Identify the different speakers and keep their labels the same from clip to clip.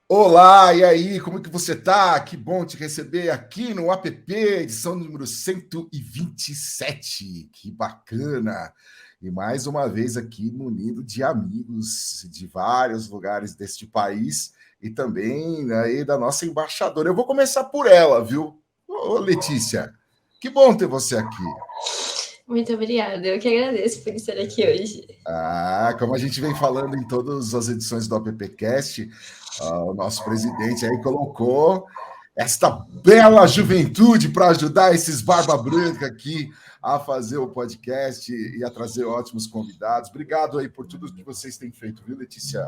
Speaker 1: Olá, e aí, como que você tá? Que bom te receber aqui no app, edição número 127. Que bacana! E mais uma vez aqui munido de amigos de vários lugares deste país e também aí da nossa embaixadora. Eu vou começar por ela, viu? Ô, Letícia, que bom ter você aqui.
Speaker 2: Muito obrigada, eu que agradeço por estar aqui hoje.
Speaker 1: Como a gente vem falando em todas as edições do AppCast, o nosso presidente aí colocou esta bela juventude para ajudar esses barba branca aqui a fazer o podcast e a trazer ótimos convidados. Obrigado aí por tudo que vocês têm feito, viu, Letícia?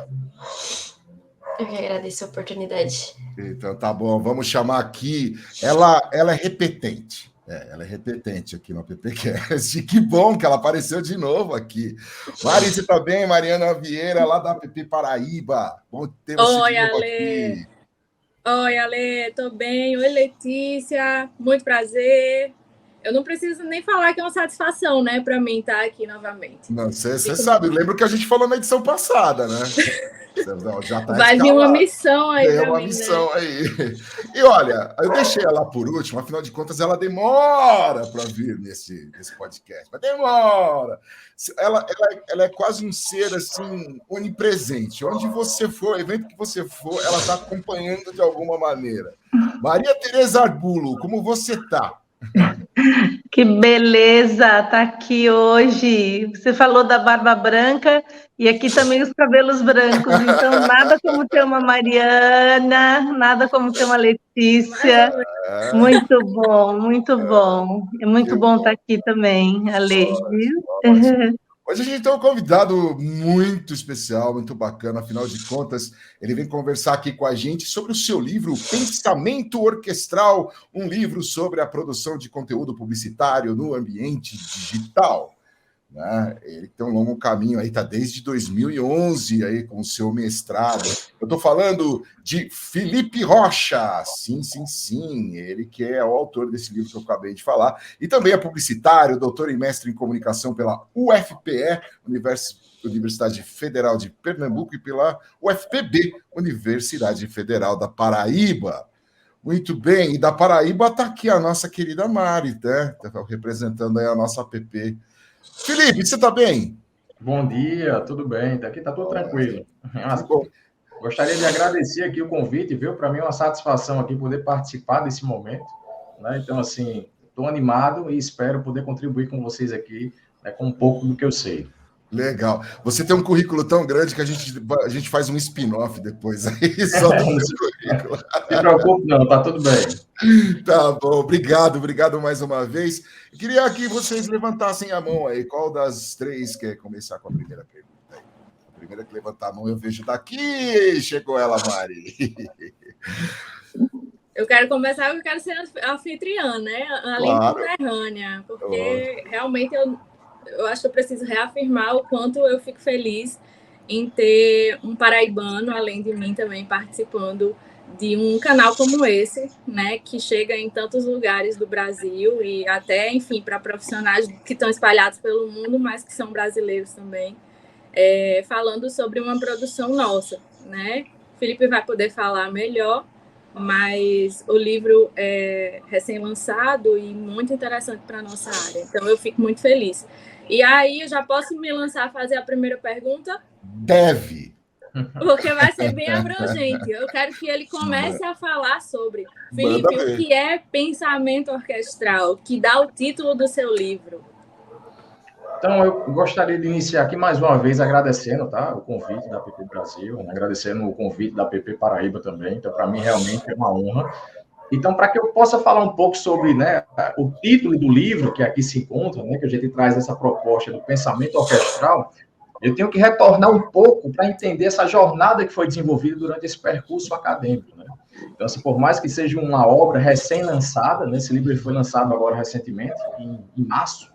Speaker 2: Eu que agradeço a oportunidade.
Speaker 1: Então tá bom, vamos chamar aqui. Ela é repetente. Ela é repetente aqui no AppCast. Que bom que ela apareceu de novo aqui. Mari, você tá bem? Mariana Vieira, lá da App Paraíba. Bom ter você
Speaker 3: Oi,
Speaker 1: de novo
Speaker 3: Ale.
Speaker 1: aqui.
Speaker 3: Oi, Ale, tô bem. Oi, Letícia, muito prazer. Eu não preciso nem falar que é uma satisfação, né, para mim estar aqui novamente.
Speaker 1: Não, você sabe, lembra que a gente falou na edição passada, né? Já tá
Speaker 3: vai vir uma missão aí para mim,
Speaker 1: uma missão, né? Aí. E olha, eu deixei ela por último, afinal de contas, ela demora para vir nesse podcast, mas demora. Ela é quase um ser assim onipresente. Onde você for, evento que você for, ela está acompanhando de alguma maneira. Maria Tereza Arbulo, como você está?
Speaker 4: Que beleza tá aqui hoje. Você falou da barba branca e aqui também os cabelos brancos. Então, nada como ter uma Mariana, nada como ter uma Letícia. Muito bom, muito bom. É muito bom estar aqui também, Ale.
Speaker 1: Hoje a gente tem um convidado muito especial, muito bacana. Afinal de contas, ele vem conversar aqui com a gente sobre o seu livro Pensamento Orquestral, um livro sobre a produção de conteúdo publicitário no ambiente digital. Né? Ele tem um longo caminho aí, está desde 2011 aí com o seu mestrado. Eu estou falando de Felipe Rocha, sim, ele que é o autor desse livro que eu acabei de falar, e também é publicitário, doutor e mestre em comunicação pela UFPE, Universidade Federal de Pernambuco, e pela UFPB, Universidade Federal da Paraíba. Muito bem, e da Paraíba está aqui a nossa querida Mari, né? Tá representando aí a nossa app. Felipe, você está bem?
Speaker 5: Bom dia, tudo bem? Daqui está tudo tranquilo. Gostaria de agradecer aqui o convite, viu? Para mim é uma satisfação aqui poder participar desse momento, né? Então, assim, estou animado e espero poder contribuir com vocês aqui, né, com um pouco do que eu sei.
Speaker 1: Legal. Você tem um currículo tão grande que a gente faz um spin-off depois aí, só do currículo.
Speaker 5: Não se preocupe, não, tá tudo bem.
Speaker 1: Tá bom, obrigado mais uma vez. Eu queria que vocês levantassem a mão aí. Qual das três quer começar com a primeira pergunta aí? A primeira que levantar a mão eu vejo daqui. Chegou ela, Mari.
Speaker 3: Eu quero começar, eu quero ser anfitriã, né? Além de conterrânea, porque realmente eu acho que eu preciso reafirmar o quanto eu fico feliz em ter um paraibano, além de mim, também participando de um canal como esse, né, que chega em tantos lugares do Brasil e até, enfim, para profissionais que estão espalhados pelo mundo, mas que são brasileiros também, falando sobre uma produção nossa, né? O Felipe vai poder falar melhor, mas o livro é recém-lançado e muito interessante para a nossa área, então eu fico muito feliz. E aí, eu já posso me lançar a fazer a primeira pergunta?
Speaker 1: Deve!
Speaker 3: Porque vai ser bem abrangente. Eu quero que ele comece a falar sobre, Felipe, o que é pensamento orquestral, que dá o título do seu livro.
Speaker 5: Então, eu gostaria de iniciar aqui mais uma vez agradecendo, tá, o convite da App Brasil, agradecendo o convite da App Paraíba também. Então, para mim, realmente é uma honra. Então, para que eu possa falar um pouco sobre, né, o título do livro que aqui se encontra, né, que a gente traz essa proposta do pensamento orquestral, eu tenho que retornar um pouco para entender essa jornada que foi desenvolvida durante esse percurso acadêmico, né? Então, assim, por mais que seja uma obra recém-lançada, né, esse livro foi lançado agora recentemente, em março,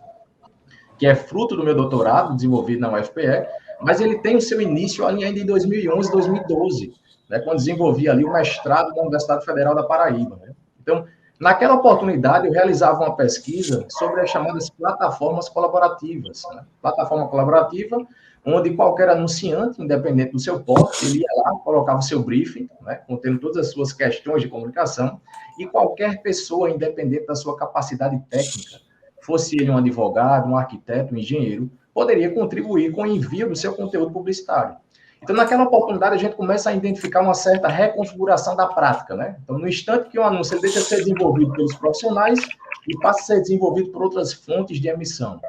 Speaker 5: que é fruto do meu doutorado, desenvolvido na UFPE, mas ele tem o seu início ali ainda em 2011, 2012, né, quando desenvolvi ali o mestrado na Universidade Federal da Paraíba, né? Então, naquela oportunidade, eu realizava uma pesquisa sobre as chamadas plataformas colaborativas, né? Plataforma colaborativa, onde qualquer anunciante, independente do seu porte, ele ia lá, colocava o seu briefing, né, contendo todas as suas questões de comunicação, e qualquer pessoa, independente da sua capacidade técnica, fosse ele um advogado, um arquiteto, um engenheiro, poderia contribuir com o envio do seu conteúdo publicitário. Então, naquela oportunidade, a gente começa a identificar uma certa reconfiguração da prática, né? Então, no instante que o anúncio deixa de ser desenvolvido pelos profissionais e passa a ser desenvolvido por outras fontes de emissão.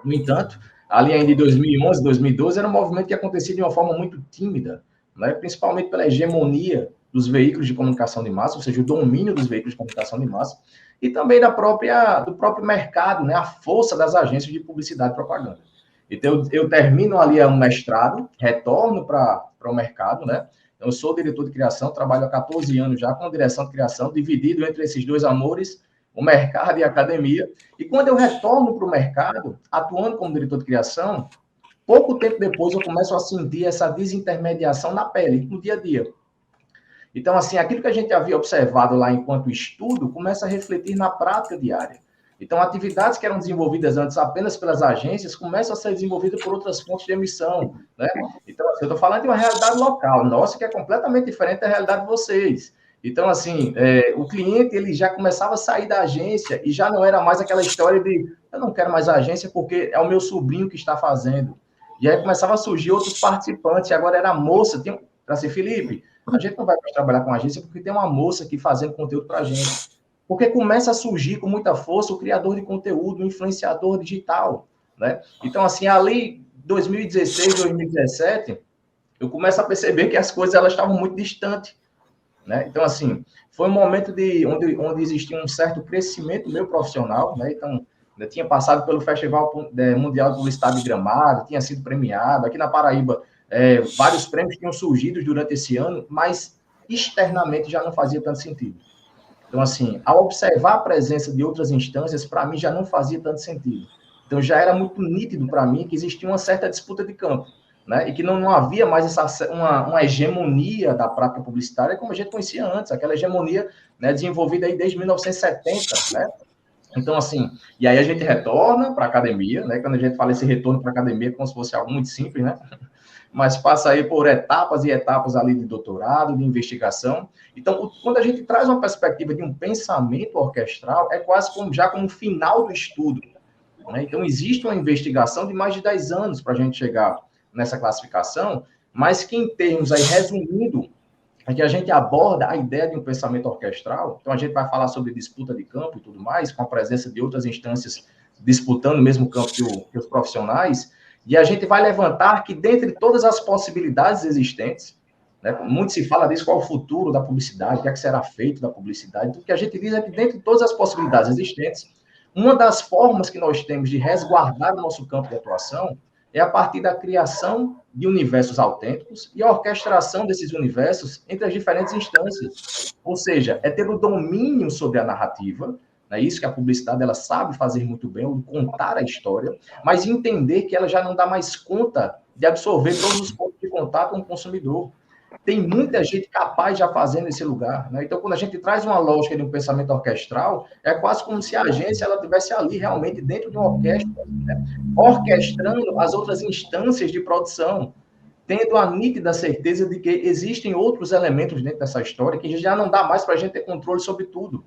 Speaker 5: No entanto, ali ainda em 2011, 2012, era um movimento que acontecia de uma forma muito tímida, né? Principalmente pela hegemonia dos veículos de comunicação de massa, ou seja, o domínio dos veículos de comunicação de massa, e também do próprio mercado, né? A força das agências de publicidade e propaganda. Então, eu termino ali um mestrado, retorno para o mercado, né? Eu sou diretor de criação, trabalho há 14 anos já com direção de criação, dividido entre esses dois amores, o mercado e a academia. E quando eu retorno para o mercado, atuando como diretor de criação, pouco tempo depois eu começo a sentir essa desintermediação na pele, no dia a dia. Então, assim, aquilo que a gente havia observado lá enquanto estudo, começa a refletir na prática diária. Então, atividades que eram desenvolvidas antes apenas pelas agências começam a ser desenvolvidas por outras fontes de emissão, né? Então, assim, eu estou falando de uma realidade local, nossa, que é completamente diferente da realidade de vocês. Então, assim, o cliente, ele já começava a sair da agência e já não era mais aquela história de eu não quero mais a agência porque é o meu sobrinho que está fazendo. E aí começava a surgir outros participantes, e agora era a moça, para ser Felipe, a gente não vai mais trabalhar com a agência porque tem uma moça aqui fazendo conteúdo para a gente. Porque começa a surgir com muita força o criador de conteúdo, o influenciador digital, né? Então, assim, ali, 2016, 2017, eu começo a perceber que as coisas elas estavam muito distantes, né? Então, assim, foi um momento onde existia um certo crescimento meu profissional, né? Então, eu tinha passado pelo Festival Mundial de Publicidade de Gramado, tinha sido premiado. Aqui na Paraíba, vários prêmios tinham surgido durante esse ano, mas externamente já não fazia tanto sentido. Então, assim, ao observar a presença de outras instâncias, para mim já não fazia tanto sentido. Então, já era muito nítido para mim que existia uma certa disputa de campo, né? E que não havia mais uma hegemonia da prática publicitária como a gente conhecia antes, aquela hegemonia, né, desenvolvida aí desde 1970, né? Então, assim, e aí a gente retorna para a academia, né? Quando a gente fala esse retorno para a academia, é como se fosse algo muito simples, né? Mas passa aí por etapas e etapas ali de doutorado, de investigação. Então, quando a gente traz uma perspectiva de um pensamento orquestral, é quase como um final do estudo, né? Então, existe uma investigação de mais de 10 anos para a gente chegar nessa classificação, mas que, em termos aí, resumindo, é que a gente aborda a ideia de um pensamento orquestral. Então, a gente vai falar sobre disputa de campo e tudo mais, com a presença de outras instâncias disputando o mesmo campo que os profissionais. E a gente vai levantar que, dentre todas as possibilidades existentes, né, muito se fala disso, qual é o futuro da publicidade, o que é que será feito da publicidade. Então, o que a gente diz é que, dentre todas as possibilidades existentes, uma das formas que nós temos de resguardar o nosso campo de atuação é a partir da criação de universos autênticos e a orquestração desses universos entre as diferentes instâncias. Ou seja, é ter o domínio sobre a narrativa. É isso que a publicidade ela sabe fazer muito bem, contar a história, mas entender que ela já não dá mais conta de absorver todos os pontos de contato com o consumidor. Tem muita gente capaz já fazendo nesse lugar, né? Então, quando a gente traz uma lógica de um pensamento orquestral, é quase como se a agência ela estivesse ali realmente dentro de uma orquestra, né? Orquestrando as outras instâncias de produção, tendo a nítida certeza de que existem outros elementos dentro dessa história que já não dá mais para a gente ter controle sobre tudo,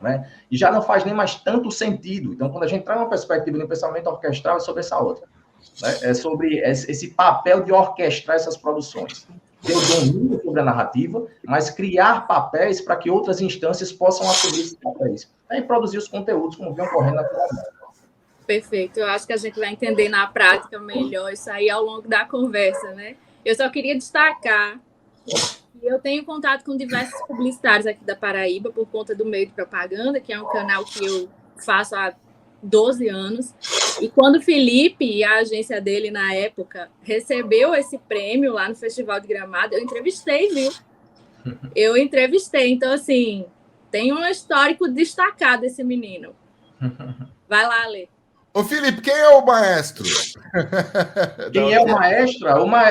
Speaker 5: né? E já não faz nem mais tanto sentido. Então, quando a gente traz uma perspectiva de um pensamento orquestral, é sobre essa outra, né? É sobre esse papel de orquestrar essas produções. Ter o domínio sobre a narrativa, mas criar papéis para que outras instâncias possam assumir esses papéis. E produzir os conteúdos como vem ocorrendo naturalmente.
Speaker 3: Perfeito. Eu acho que a gente vai entender na prática melhor isso aí ao longo da conversa, né? Eu só queria destacar que eu tenho contato com diversos publicitários aqui da Paraíba por conta do meio de propaganda, que é um canal que eu faço há 12 anos. E quando o Felipe e a agência dele, na época, recebeu esse prêmio lá no Festival de Gramado, eu entrevistei, viu? Eu entrevistei. Então, assim, tem um histórico destacado esse menino. Vai lá, Lê.
Speaker 1: Ô, Felipe, quem é o maestro?
Speaker 5: Quem é o maestro?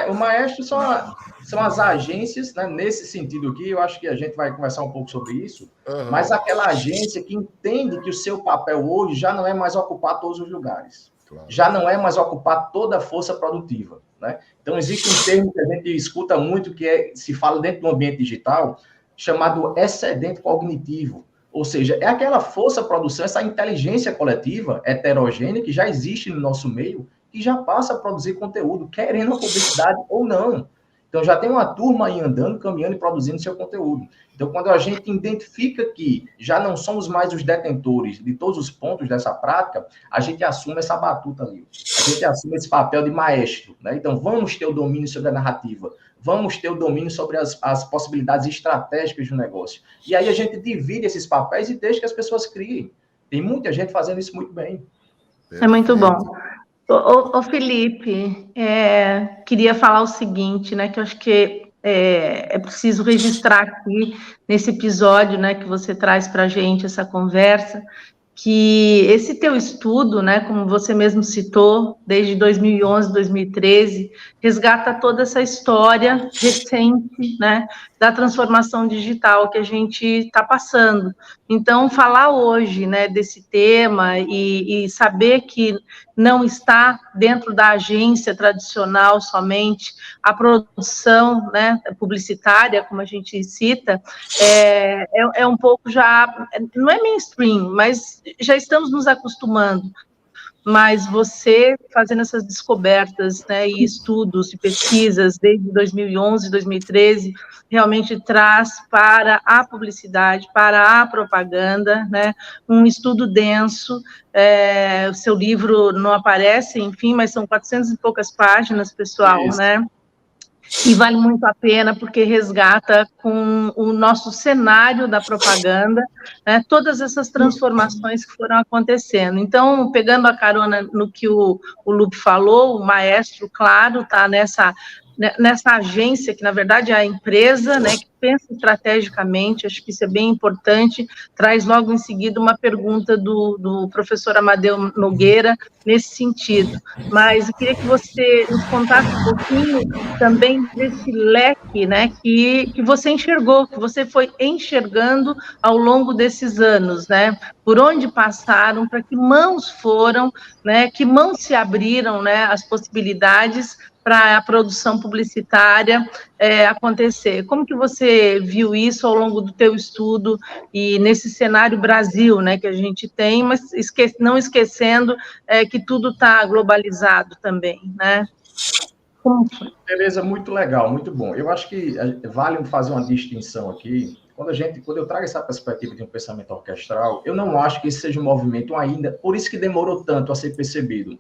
Speaker 5: O maestro são as agências, né? Nesse sentido aqui, eu acho que a gente vai conversar um pouco sobre isso, mas aquela agência que entende que o seu papel hoje já não é mais ocupar todos os lugares, já não é mais ocupar toda a força produtiva, né? Então, existe um termo que a gente escuta muito, que se fala dentro do ambiente digital, chamado excedente cognitivo. Ou seja, é aquela força-produção, essa inteligência coletiva heterogênea que já existe no nosso meio, que já passa a produzir conteúdo, querendo a publicidade ou não. Então, já tem uma turma aí andando, caminhando e produzindo seu conteúdo. Então, quando a gente identifica que já não somos mais os detentores de todos os pontos dessa prática, a gente assume essa batuta ali. A gente assume esse papel de maestro, né? Então, vamos ter o domínio sobre a narrativa. Vamos ter o domínio sobre as possibilidades estratégicas do negócio. E aí a gente divide esses papéis e deixa que as pessoas criem. Tem muita gente fazendo isso muito bem.
Speaker 4: É muito bom. Ô Felipe, queria falar o seguinte, né, que eu acho que é preciso registrar aqui nesse episódio, né, que você traz para a gente essa conversa, que esse teu estudo, né, como você mesmo citou, desde 2011, 2013, resgata toda essa história recente, né, da transformação digital que a gente está passando. Então, falar hoje, né, desse tema e saber que não está dentro da agência tradicional somente a produção, né, publicitária, como a gente cita, é um pouco já, não é mainstream, mas já estamos nos acostumando. Mas você fazendo essas descobertas, né, e estudos e pesquisas desde 2011, 2013, realmente traz para a publicidade, para a propaganda, né, um estudo denso. O seu livro não aparece, enfim, mas são 400 e poucas páginas, pessoal, né? E vale muito a pena porque resgata com o nosso cenário da propaganda, né, todas essas transformações que foram acontecendo. Então, pegando a carona no que o Lupe falou, o maestro, claro, está nessa agência, que na verdade é a empresa, né, que pensa estrategicamente, acho que isso é bem importante, traz logo em seguida uma pergunta do professor Amadeu Nogueira nesse sentido. Mas eu queria que você nos contasse um pouquinho também desse leque, né, que você enxergou, que você foi enxergando ao longo desses anos, né, por onde passaram, para que mãos foram, né, que mãos se abriram, né, as possibilidades para a produção publicitária acontecer. Como que você viu isso ao longo do teu estudo e nesse cenário Brasil, né, que a gente tem, mas não esquecendo que tudo está globalizado também, né?
Speaker 5: Beleza, muito legal, muito bom. Eu acho que vale fazer uma distinção aqui. Quando eu trago essa perspectiva de um pensamento orquestral, eu não acho que esse seja um movimento ainda, por isso que demorou tanto a ser percebido.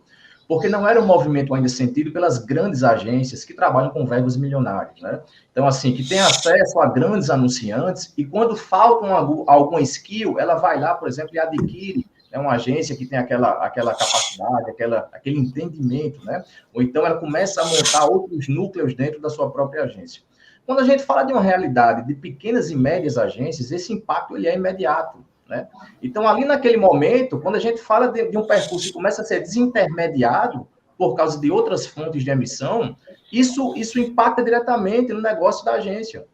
Speaker 5: Porque não era um movimento ainda sentido pelas grandes agências que trabalham com verbos milionários, né? Então, assim, que tem acesso a grandes anunciantes e quando falta alguma skill, ela vai lá, por exemplo, e adquire, né, uma agência que tem aquela capacidade, aquele entendimento, né? Ou então ela começa a montar outros núcleos dentro da sua própria agência. Quando a gente fala de uma realidade de pequenas e médias agências, esse impacto ele é imediato. Né? Então, ali naquele momento, quando a gente fala de um percurso que começa a ser desintermediado por causa de outras fontes de emissão, isso impacta diretamente no negócio da agência.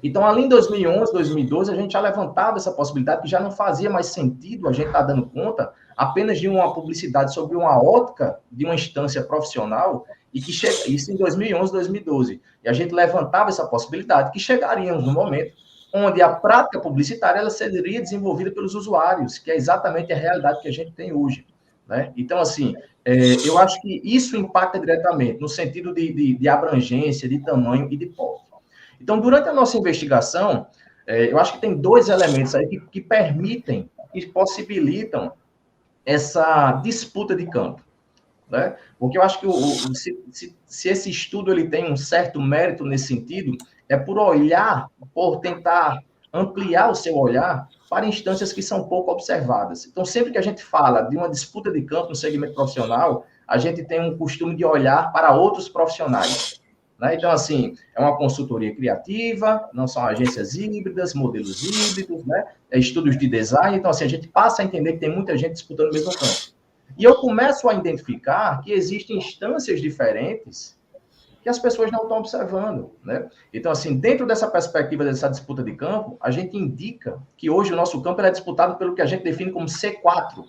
Speaker 5: Então, ali em 2011, 2012, a gente já levantava essa possibilidade que já não fazia mais sentido a gente estar dando conta apenas de uma publicidade sobre uma ótica de uma instância profissional e que isso em 2011, 2012. E a gente levantava essa possibilidade que chegaríamos no momento onde a prática publicitária ela seria desenvolvida pelos usuários, que é exatamente a realidade que a gente tem hoje. Né? Então, assim, eu acho que isso impacta diretamente, no sentido de abrangência, de tamanho e de porte. Então, durante a nossa investigação, eu acho que tem dois elementos aí que permitem, que possibilitam essa disputa de campo. Né? Porque eu acho que se esse estudo ele tem um certo mérito nesse sentido, é por olhar, por tentar ampliar o seu olhar para instâncias que são pouco observadas. Então, sempre que a gente fala de uma disputa de campo no segmento profissional, a gente tem um costume de olhar para outros profissionais, né? Então, assim, é uma consultoria criativa, não são agências híbridas, modelos híbridos, né? Estudos de design. Então, assim, a gente passa a entender que tem muita gente disputando o mesmo campo. E eu começo a identificar que existem instâncias diferentes que as pessoas não estão observando, né? Então, assim, dentro dessa perspectiva dessa disputa de campo, a gente indica que hoje o nosso campo é disputado pelo que a gente define como C4,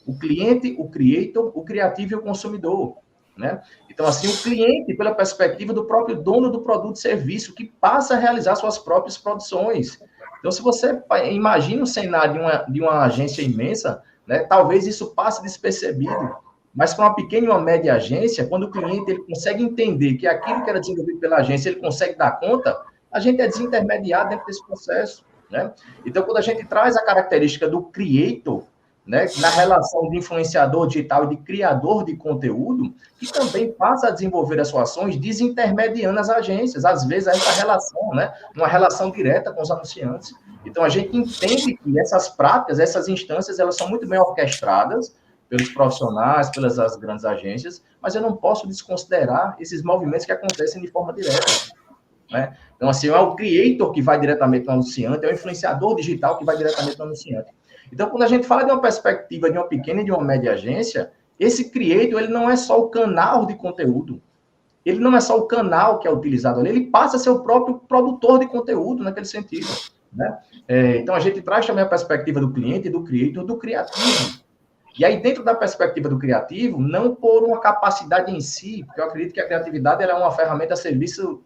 Speaker 5: o cliente, o creator, o criativo e o consumidor, né? Então, assim, o cliente, pela perspectiva do próprio dono do produto e serviço, que passa a realizar suas próprias produções. Então, se você imagina um cenário de uma agência imensa, né, talvez isso passe despercebido, mas para uma pequena e uma média agência, quando o cliente ele consegue entender que aquilo que era desenvolvido pela agência, ele consegue dar conta, a gente é desintermediado dentro desse processo, né? Então, quando a gente traz a característica do creator, né, na relação de influenciador digital e de criador de conteúdo, que também passa a desenvolver as suas ações desintermediando as agências, às vezes essa relação, né, uma relação direta com os anunciantes. Então, a gente entende que essas práticas, essas instâncias, elas são muito bem orquestradas pelos profissionais, pelas as grandes agências, mas eu não posso desconsiderar esses movimentos que acontecem de forma direta, né? Então, assim, é o creator que vai diretamente no anunciante, é o influenciador digital que vai diretamente no anunciante. Então, quando a gente fala de uma perspectiva de uma pequena e de uma média agência, esse creator, ele não é só o canal de conteúdo, ele não é só o canal que é utilizado ali, ele passa a ser o próprio produtor de conteúdo naquele sentido, né? Então, a gente traz também a perspectiva do cliente, do creator, do criativo. E aí, dentro da perspectiva do criativo, não por uma capacidade em si, porque eu acredito que a criatividade ela é uma ferramenta a serviço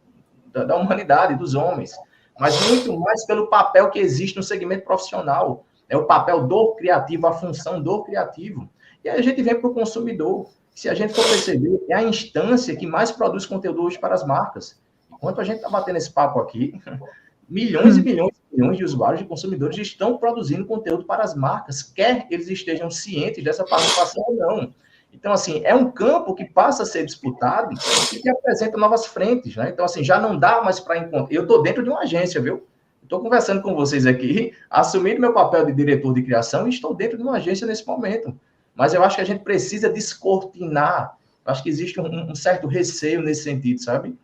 Speaker 5: da humanidade, dos homens, mas muito mais pelo papel que existe no segmento profissional. É o papel do criativo, a função do criativo. E aí a gente vem para o consumidor. Se a gente for perceber, é a instância que mais produz conteúdo hoje para as marcas. Enquanto a gente está batendo esse papo aqui, milhões e milhões e milhões de usuários e consumidores estão produzindo conteúdo para as marcas, quer eles estejam cientes dessa participação ou não. Então, assim, é um campo que passa a ser disputado e que apresenta novas frentes, né? Então, assim, já não dá mais para encontrar. Eu estou dentro de uma agência, viu? Estou conversando com vocês aqui, assumindo meu papel de diretor de criação e estou dentro de uma agência nesse momento. Mas eu acho que a gente precisa descortinar. Eu acho que existe um certo receio nesse sentido, sabe?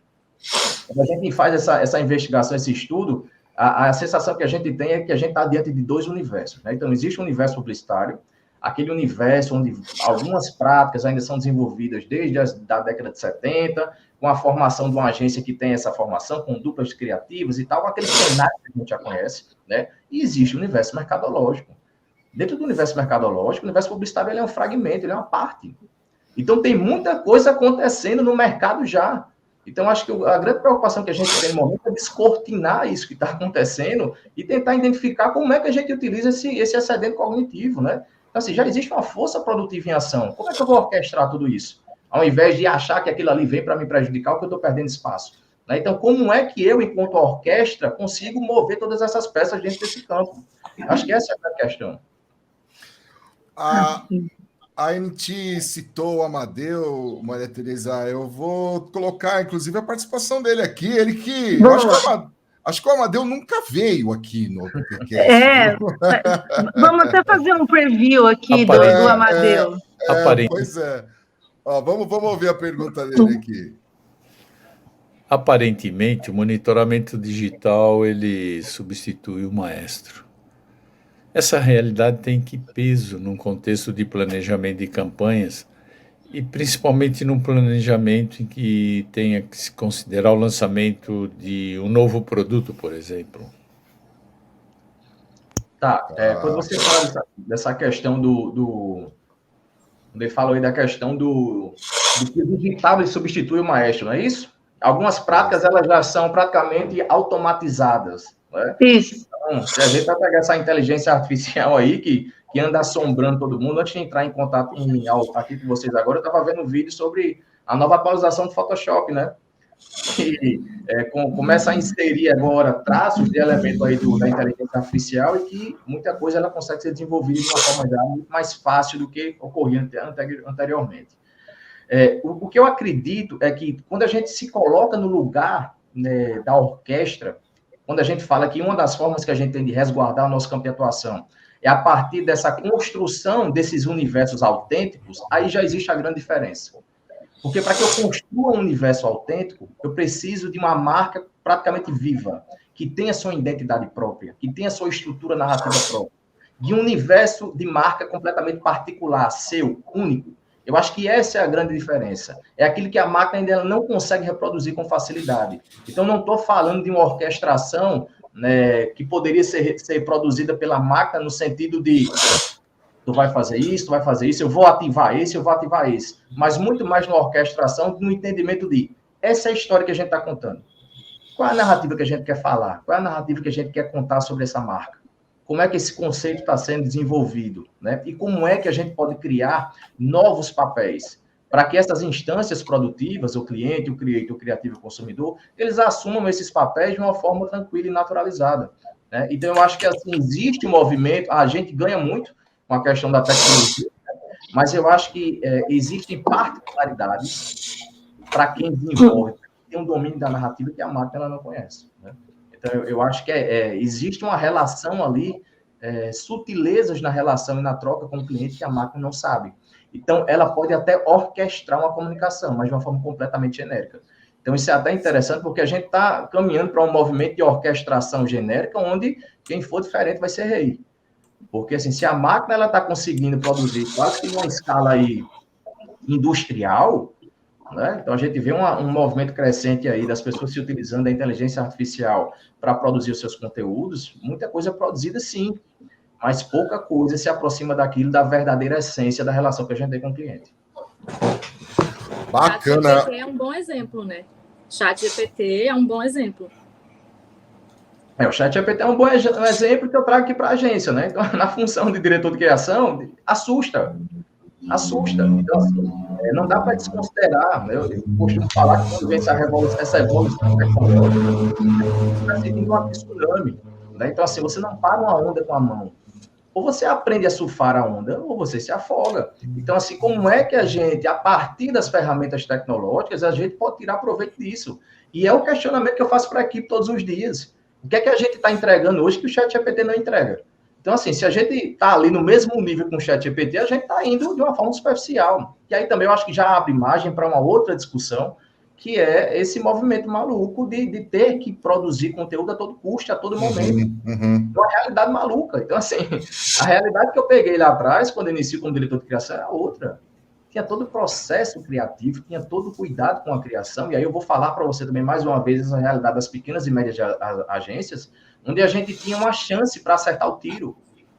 Speaker 5: Quando a gente faz essa investigação, esse estudo, a sensação que a gente tem é que a gente está diante de dois universos, né? Então, existe um universo publicitário, aquele universo onde algumas práticas ainda são desenvolvidas desde a década de 70, com a formação de uma agência que tem essa formação, com duplas criativas e tal, aquele cenário que a gente já conhece, né? E existe o universo mercadológico. Dentro do universo mercadológico, o universo publicitário ele é um fragmento, ele é uma parte. Então, tem muita coisa acontecendo no mercado já. Então, acho que a grande preocupação que a gente tem no momento é descortinar isso que está acontecendo e tentar identificar como é que a gente utiliza esse excedente cognitivo, né? Então, assim, já existe uma força produtiva em ação. Como é que eu vou orquestrar tudo isso? Ao invés de achar que aquilo ali vem para me prejudicar, ou que eu estou perdendo espaço. Né? Então, como é que eu, enquanto orquestra, consigo mover todas essas peças dentro desse campo? Acho que essa é a questão.
Speaker 1: A NT citou o Amadeu, Maria Tereza. Eu vou colocar, inclusive, a participação dele aqui. Ele que... Acho que o Amadeu nunca veio aqui no
Speaker 4: podcast. Vamos até fazer um preview aqui do Amadeu.
Speaker 1: Pois é. Ó, vamos ouvir a pergunta dele aqui.
Speaker 6: Aparentemente, o monitoramento digital ele substitui o maestro. Essa realidade tem que peso num contexto de planejamento de campanhas e principalmente num planejamento em que tenha que se considerar o lançamento de um novo produto, por exemplo.
Speaker 5: Quando você fala dessa questão quando ele fala aí da questão do que o digital ele substitui o maestro, não é isso? Algumas práticas elas já são praticamente automatizadas. Né?
Speaker 4: Isso.
Speaker 5: Então, se a gente vai pegar essa inteligência artificial aí que anda assombrando todo mundo, antes de entrar em contato aqui com vocês agora, eu estava vendo um vídeo sobre a nova atualização do Photoshop, né? Que começa a inserir agora traços de elemento aí da inteligência artificial e que muita coisa ela consegue ser desenvolvida de uma forma já muito mais fácil do que ocorria anteriormente. O que eu acredito é que quando a gente se coloca no lugar, né, da orquestra, quando a gente fala que uma das formas que a gente tem de resguardar o nosso campo de atuação é a partir dessa construção desses universos autênticos, aí já existe a grande diferença. Porque para que eu construa um universo autêntico, eu preciso de uma marca praticamente viva, que tenha sua identidade própria, que tenha sua estrutura narrativa própria, de um universo de marca completamente particular, seu, único. Eu acho que essa é a grande diferença. É aquilo que a máquina ainda não consegue reproduzir com facilidade. Então, não estou falando de uma orquestração, né, que poderia ser produzida pela máquina no sentido de tu vai fazer isso, eu vou ativar esse. Mas muito mais na orquestração, no entendimento de essa é a história que a gente está contando. Qual é a narrativa que a gente quer falar? Qual é a narrativa que a gente quer contar sobre essa marca? Como é que esse conceito está sendo desenvolvido, né? E como é que a gente pode criar novos papéis para que essas instâncias produtivas, o cliente, o creator, o criativo, o consumidor, eles assumam esses papéis de uma forma tranquila e naturalizada, né? Então, eu acho que assim, existe um movimento, a gente ganha muito com a questão da tecnologia, mas eu acho que existem particularidades para quem desenvolve, tem um domínio da narrativa que a máquina ela não conhece, né? Então, eu acho que existe uma relação ali, sutilezas na relação e na troca com o cliente que a máquina não sabe. Então, ela pode até orquestrar uma comunicação, mas de uma forma completamente genérica. Então, isso é até interessante, porque a gente está caminhando para um movimento de orquestração genérica, onde quem for diferente vai ser rei. Porque, assim, se a máquina está conseguindo produzir quase que numa escala aí industrial, né? Então, a gente vê um movimento crescente aí das pessoas se utilizando da inteligência artificial para produzir os seus conteúdos. Muita coisa é produzida, sim, mas pouca coisa se aproxima daquilo, da verdadeira essência da relação que a gente tem com o cliente.
Speaker 1: Bacana.
Speaker 3: ChatGPT é um bom exemplo, né? ChatGPT é um bom exemplo.
Speaker 5: O ChatGPT é um bom exemplo que eu trago aqui para a agência, né? Então, na função de diretor de criação, assusta. Então, assim, não dá para desconsiderar, né? Eu costumo falar que quando vem essa evolução tecnológica, está sentindo uma tsunami, né? Então, assim, você não para uma onda com a mão. Ou você aprende a surfar a onda, ou você se afoga. Então, assim, como é que a gente, a partir das ferramentas tecnológicas, a gente pode tirar proveito disso? E é o questionamento que eu faço para a equipe todos os dias. O que é que a gente está entregando hoje que o ChatGPT não entrega? Então, assim, se a gente está ali no mesmo nível com o ChatGPT, a gente está indo de uma forma superficial. E aí também eu acho que já abre margem para uma outra discussão, que é esse movimento maluco de ter que produzir conteúdo a todo custo, a todo momento. É uma realidade maluca. Então, assim, a realidade que eu peguei lá atrás, quando eu iniciei como diretor de criação, era outra. Tinha todo o processo criativo, tinha todo o cuidado com a criação, e aí eu vou falar para você também, mais uma vez, essa realidade das pequenas e médias agências, onde a gente tinha uma chance para acertar o tiro.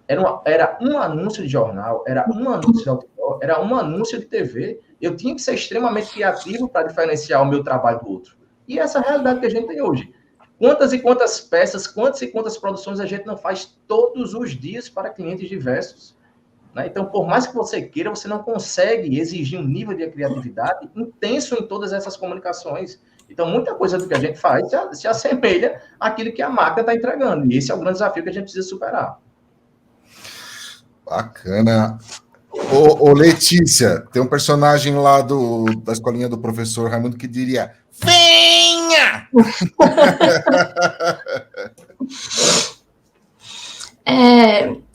Speaker 5: Era um anúncio de jornal, era um anúncio de outdoor, era um anúncio de TV. Eu tinha que ser extremamente criativo para diferenciar o meu trabalho do outro. E essa é a realidade que a gente tem hoje. Quantas e quantas peças, quantas e quantas produções a gente não faz todos os dias para clientes diversos, né? Então, por mais que você queira, você não consegue exigir um nível de criatividade intenso em todas essas comunicações. Então, muita coisa do que a gente faz se assemelha àquilo que a máquina está entregando. E esse é o grande desafio que a gente precisa superar.
Speaker 1: Bacana. Ô Letícia, tem um personagem lá da escolinha do professor Raimundo que diria: venha!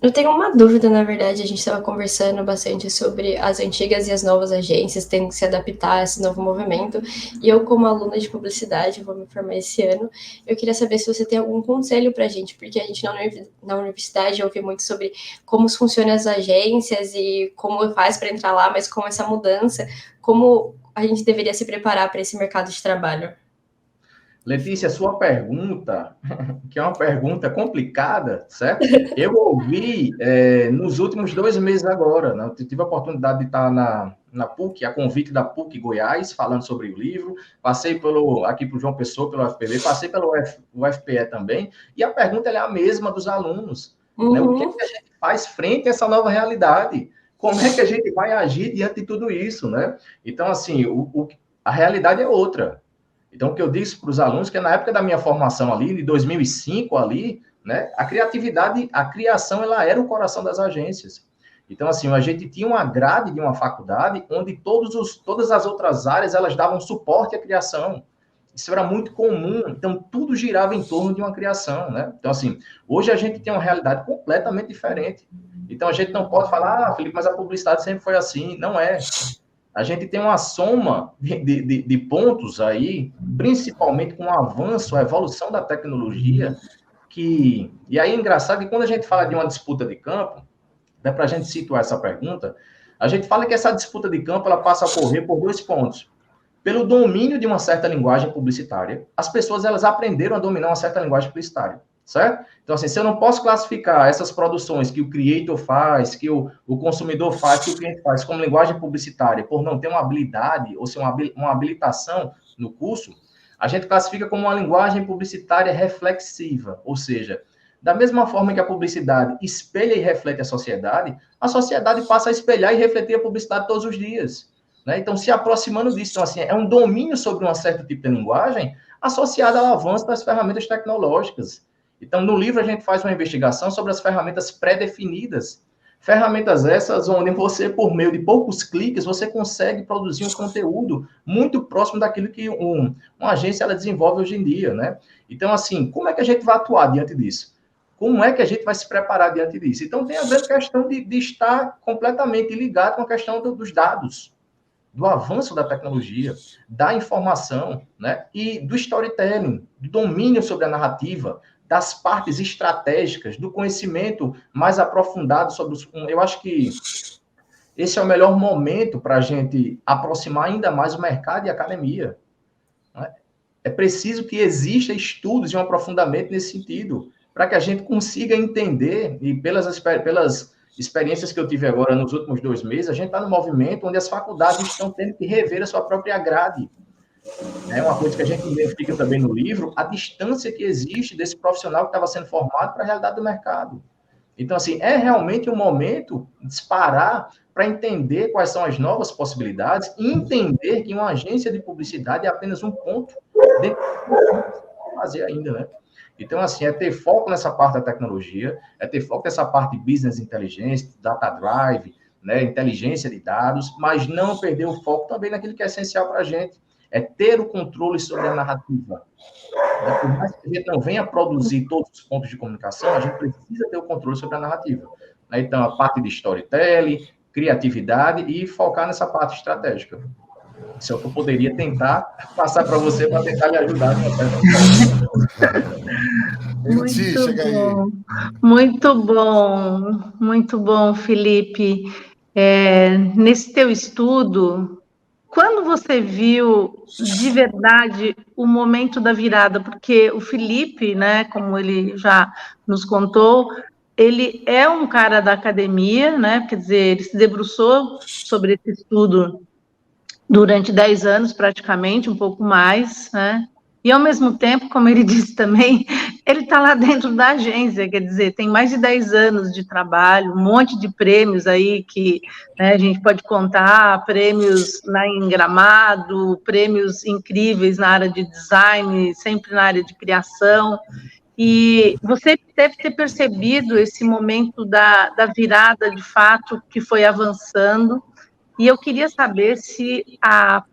Speaker 2: Eu tenho uma dúvida, na verdade. A gente estava conversando bastante sobre as antigas e as novas agências tendo que se adaptar a esse novo movimento. E eu, como aluna de publicidade, vou me formar esse ano, eu queria saber se você tem algum conselho para a gente, porque a gente na universidade ouve muito sobre como funcionam as agências e como faz para entrar lá, mas com essa mudança, como a gente deveria se preparar para esse mercado de trabalho.
Speaker 5: Letícia, sua pergunta, que é uma pergunta complicada, certo? Eu ouvi nos últimos 2 meses agora, né? Eu tive a oportunidade de estar na PUC, a convite da PUC Goiás, falando sobre o livro, passei aqui para o João Pessoa, pelo UFPB, passei pelo UFPE também, e a pergunta é a mesma dos alunos. Né? O que é que a gente faz frente a essa nova realidade? Como é que a gente vai agir diante de tudo isso, né? Então, assim, a realidade é outra. Então, o que eu disse para os alunos, que na época da minha formação ali, de 2005 ali, né, a criatividade, a criação, ela era o coração das agências. Então, assim, a gente tinha uma grade de uma faculdade onde todas as outras áreas, elas davam suporte à criação. Isso era muito comum, então tudo girava em torno de uma criação, né? Então, assim, hoje a gente tem uma realidade completamente diferente. Então, a gente não pode falar, Felipe, mas a publicidade sempre foi assim. Não é. A gente tem uma soma de pontos aí, principalmente com o avanço, a evolução da tecnologia, e aí é engraçado que quando a gente fala de uma disputa de campo, né, para a gente situar essa pergunta, a gente fala que essa disputa de campo ela passa a correr por 2 pontos. Pelo domínio de uma certa linguagem publicitária, as pessoas elas aprenderam a dominar uma certa linguagem publicitária, certo? Então, assim, se eu não posso classificar essas produções que o creator faz, que o consumidor faz, que o cliente faz como linguagem publicitária, por não ter uma habilidade ou ser uma habilitação no curso, a gente classifica como uma linguagem publicitária reflexiva, ou seja, da mesma forma que a publicidade espelha e reflete a sociedade passa a espelhar e refletir a publicidade todos os dias. Né? Então, se aproximando disso, então, assim, é um domínio sobre um certo tipo de linguagem associado ao avanço das ferramentas tecnológicas. Então, no livro, a gente faz uma investigação sobre as ferramentas pré-definidas. Ferramentas essas onde você, por meio de poucos cliques, você consegue produzir um conteúdo muito próximo daquilo que uma agência ela desenvolve hoje em dia. Né? Então, assim, como é que a gente vai atuar diante disso? Como é que a gente vai se preparar diante disso? Então, tem a grande questão de estar completamente ligado com a questão dos dados, do avanço da tecnologia, da informação, né? E do storytelling, do domínio sobre a narrativa, das partes estratégicas, do conhecimento mais aprofundado sobre os... Eu acho que esse é o melhor momento para a gente aproximar ainda mais o mercado e a academia. Né? É preciso que exista estudos e um aprofundamento nesse sentido, para que a gente consiga entender, e pelas experiências que eu tive agora nos últimos 2 meses, a gente está no movimento onde as faculdades estão tendo que rever a sua própria grade. É uma coisa que a gente identifica também no livro, a distância que existe desse profissional que estava sendo formado para a realidade do mercado. Então, assim, é realmente um momento de parar para entender quais são as novas possibilidades e entender que uma agência de publicidade é apenas um ponto dentro do que fazer ainda, né? Então, assim, é ter foco nessa parte da tecnologia, é ter foco nessa parte de business intelligence, data drive, né, inteligência de dados, mas não perder o foco também naquilo que é essencial para a gente, é ter o controle sobre a narrativa. Né? Por mais que a gente não venha produzir todos os pontos de comunicação, a gente precisa ter o controle sobre a narrativa. Né? Então, a parte de storytelling, criatividade e focar nessa parte estratégica. Isso é o que eu poderia tentar passar para você para tentar lhe ajudar.
Speaker 4: Muito bom, Felipe. Nesse teu estudo, quando você viu de verdade o momento da virada? Porque o Felipe, né, como ele já nos contou, ele é um cara da academia, né? Quer dizer, ele se debruçou sobre esse estudo durante 10 anos, praticamente, um pouco mais, né? E, ao mesmo tempo, como ele disse também, ele está lá dentro da agência, quer dizer, tem mais de 10 anos de trabalho, um monte de prêmios aí que, né, a gente pode contar, prêmios em Gramado, prêmios incríveis na área de design, sempre na área de criação. E você deve ter percebido esse momento da virada, de fato, que foi avançando. E eu queria saber se a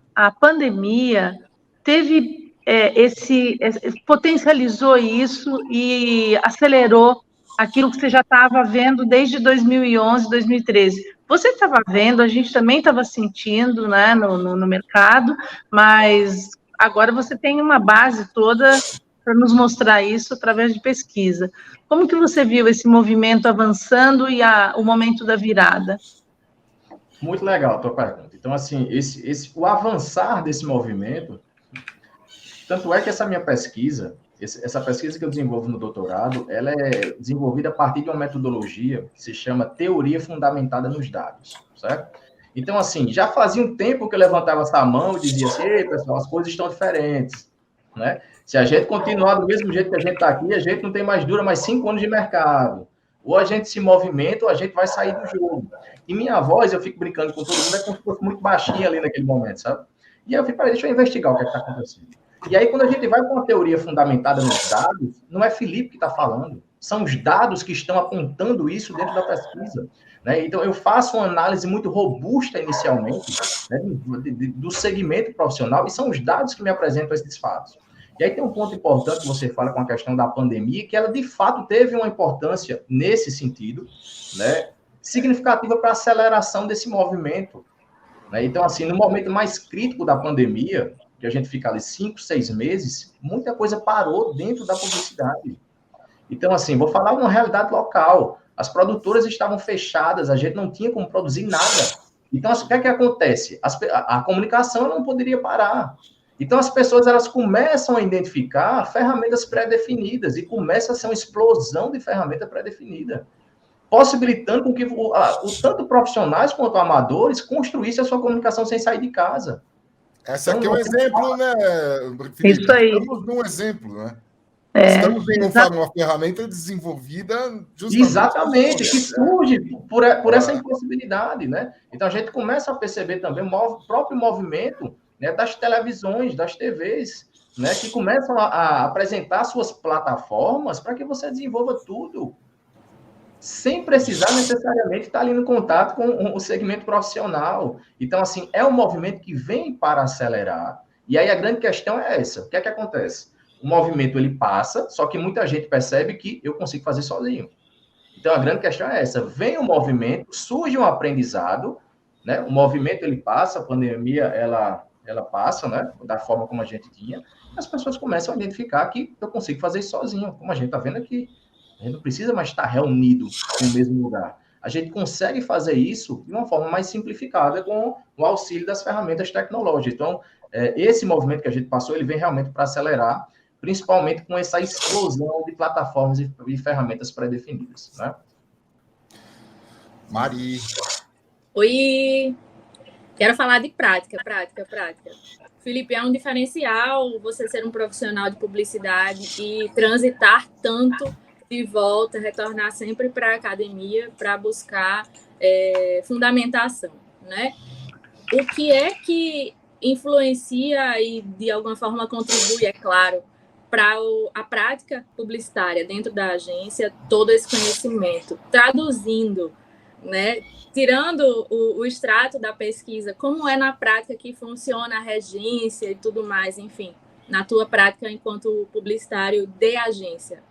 Speaker 4: pandemia teve potencializou isso e acelerou aquilo que você já estava vendo desde 2011, 2013. Você estava vendo, a gente também estava sentindo, né, no mercado, mas agora você tem uma base toda para nos mostrar isso através de pesquisa. Como que você viu esse movimento avançando e o momento da virada?
Speaker 5: Muito legal a tua pergunta. Então, assim, o avançar desse movimento, tanto é que essa minha pesquisa, essa pesquisa que eu desenvolvo no doutorado, ela é desenvolvida a partir de uma metodologia que se chama teoria fundamentada nos dados, certo? Então, assim, já fazia um tempo que eu levantava essa mão e dizia assim, ei, pessoal, as coisas estão diferentes, né? Se a gente continuar do mesmo jeito que a gente está aqui, a gente não tem dura mais 5 anos de mercado. Ou a gente se movimenta, ou a gente vai sair do jogo. E minha voz, eu fico brincando com todo mundo, é como se fosse muito baixinha ali naquele momento, sabe? E aí eu fico, deixa eu investigar o que está acontecendo. E aí, quando a gente vai com uma teoria fundamentada nos dados, não é Felipe que está falando, são os dados que estão apontando isso dentro da pesquisa. né? Então, eu faço uma análise muito robusta inicialmente, né, do segmento profissional, e são os dados que me apresentam esses fatos. E aí tem um ponto importante que você fala com a questão da pandemia, que ela, de fato, teve uma importância nesse sentido, né, significativa para a aceleração desse movimento. Né? Então, assim, no momento mais crítico da pandemia, que a gente fica ali 5, 6 meses, muita coisa parou dentro da publicidade. Então, assim, vou falar uma realidade local. As produtoras estavam fechadas, a gente não tinha como produzir nada. Então, assim, o que é que acontece? A comunicação não poderia parar. Então, as pessoas elas começam a identificar ferramentas pré-definidas e começa a ser uma explosão de ferramenta pré-definida, possibilitando com que tanto profissionais quanto amadores construíssem a sua comunicação sem sair de casa.
Speaker 1: Esse aqui é um exemplo, né,
Speaker 4: Felipe? Isso aí.
Speaker 1: Estamos num exemplo, né? Estamos em uma ferramenta desenvolvida justamente...
Speaker 5: Exatamente, que surge por essa impossibilidade, né? Então, a gente começa a perceber também o próprio movimento, né, das televisões, das TVs, né, que começam a apresentar suas plataformas para que você desenvolva tudo, sem precisar necessariamente estar ali no contato com o segmento profissional. Então, assim, é um movimento que vem para acelerar, e aí a grande questão é essa. O que é que acontece? O movimento, ele passa, só que muita gente percebe que eu consigo fazer sozinho. Então, a grande questão é essa. Vem o movimento, surge um aprendizado, né? O movimento, ele passa, a pandemia, ela passa, né? Da forma como a gente tinha, as pessoas começam a identificar que eu consigo fazer isso sozinho, como a gente está vendo aqui. A gente não precisa mais estar reunido no mesmo lugar. A gente consegue fazer isso de uma forma mais simplificada com o auxílio das ferramentas tecnológicas. Então, esse movimento que a gente passou, ele vem realmente para acelerar, principalmente com essa explosão de plataformas e ferramentas pré-definidas, né?
Speaker 1: Mari.
Speaker 3: Oi! Quero falar de prática. Felipe, é um diferencial você ser um profissional de publicidade e transitar tanto de volta, retornar sempre para a academia para buscar fundamentação, né? O que é que influencia e, de alguma forma, contribui, é claro, para a prática publicitária dentro da agência, todo esse conhecimento, traduzindo, né? Tirando o extrato da pesquisa, como é na prática que funciona a regência e tudo mais, enfim, na tua prática enquanto publicitário de agência.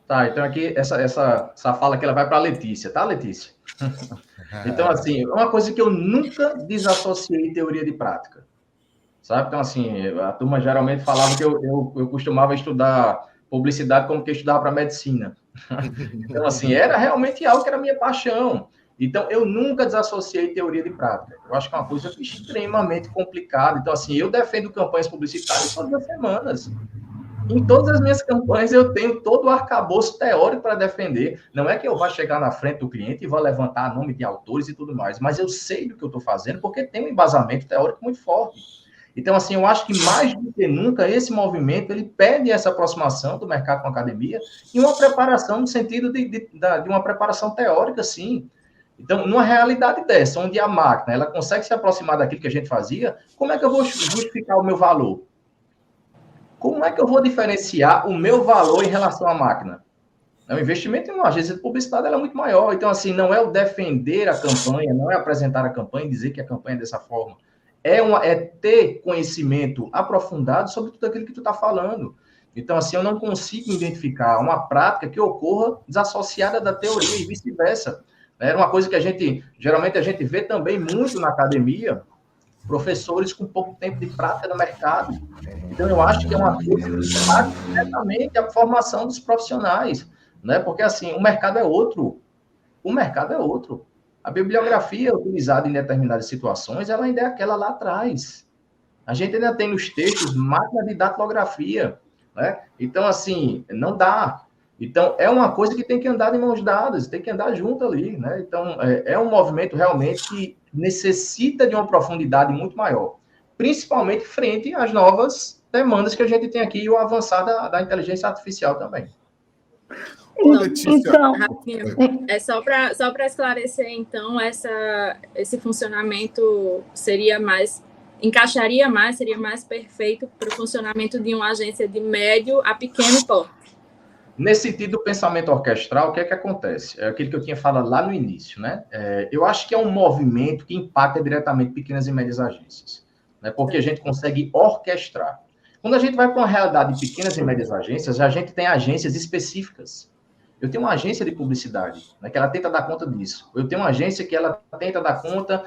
Speaker 5: Tá, então aqui, essa fala que ela vai para a Letícia, tá, Letícia? Então, assim, uma coisa que eu nunca desassociei teoria de prática, sabe? Então, assim, a turma geralmente falava que eu costumava estudar publicidade como que eu estudava para medicina. Então, assim, era realmente algo que era minha paixão. Então, eu nunca desassociei teoria de prática. Eu acho que é uma coisa extremamente complicada. Então, assim, eu defendo campanhas publicitárias todas as semanas. Em todas as minhas campanhas, eu tenho todo o arcabouço teórico para defender. Não é que eu vá chegar na frente do cliente e vá levantar nome de autores e tudo mais, mas eu sei do que eu estou fazendo porque tem um embasamento teórico muito forte. Então, assim, eu acho que mais do que nunca, esse movimento, ele pede essa aproximação do mercado com a academia e uma preparação no sentido de uma preparação teórica, sim. Então, numa realidade dessa, onde a máquina ela consegue se aproximar daquilo que a gente fazia, como é que eu vou justificar o meu valor? Como é que eu vou diferenciar o meu valor em relação à máquina? O investimento em uma agência de publicidade ela é muito maior. Então, assim, não é o defender a campanha, não é apresentar a campanha e dizer que a campanha é dessa forma. É ter conhecimento aprofundado sobre tudo aquilo que tu está falando. Então, assim, eu não consigo identificar uma prática que ocorra desassociada da teoria e vice-versa. Era uma coisa que geralmente a gente vê também muito na academia, professores com pouco tempo de prática no mercado. Então, eu acho que é uma coisa que impacta diretamente a formação dos profissionais, né? Porque, assim, o mercado é outro. A bibliografia utilizada em determinadas situações, ela ainda é aquela lá atrás. A gente ainda tem nos textos máquina de datilografia, né? Então, assim, não dá. Então, é uma coisa que tem que andar de mãos dadas, tem que andar junto ali, né? Então, é um movimento realmente que necessita de uma profundidade muito maior, principalmente frente às novas demandas que a gente tem aqui e o avançar da inteligência artificial também.
Speaker 3: Então, é só para esclarecer, então, esse funcionamento seria seria mais perfeito para o funcionamento de uma agência de médio a pequeno porte.
Speaker 5: Nesse sentido do pensamento orquestral, o que é que acontece? É aquilo que eu tinha falado lá no início, né? Eu acho que é um movimento que impacta diretamente pequenas e médias agências, né? Porque a gente consegue orquestrar. Quando a gente vai para uma realidade de pequenas e médias agências, a gente tem agências específicas. Eu tenho uma agência de publicidade, né, que ela tenta dar conta disso. Eu tenho uma agência que ela tenta dar conta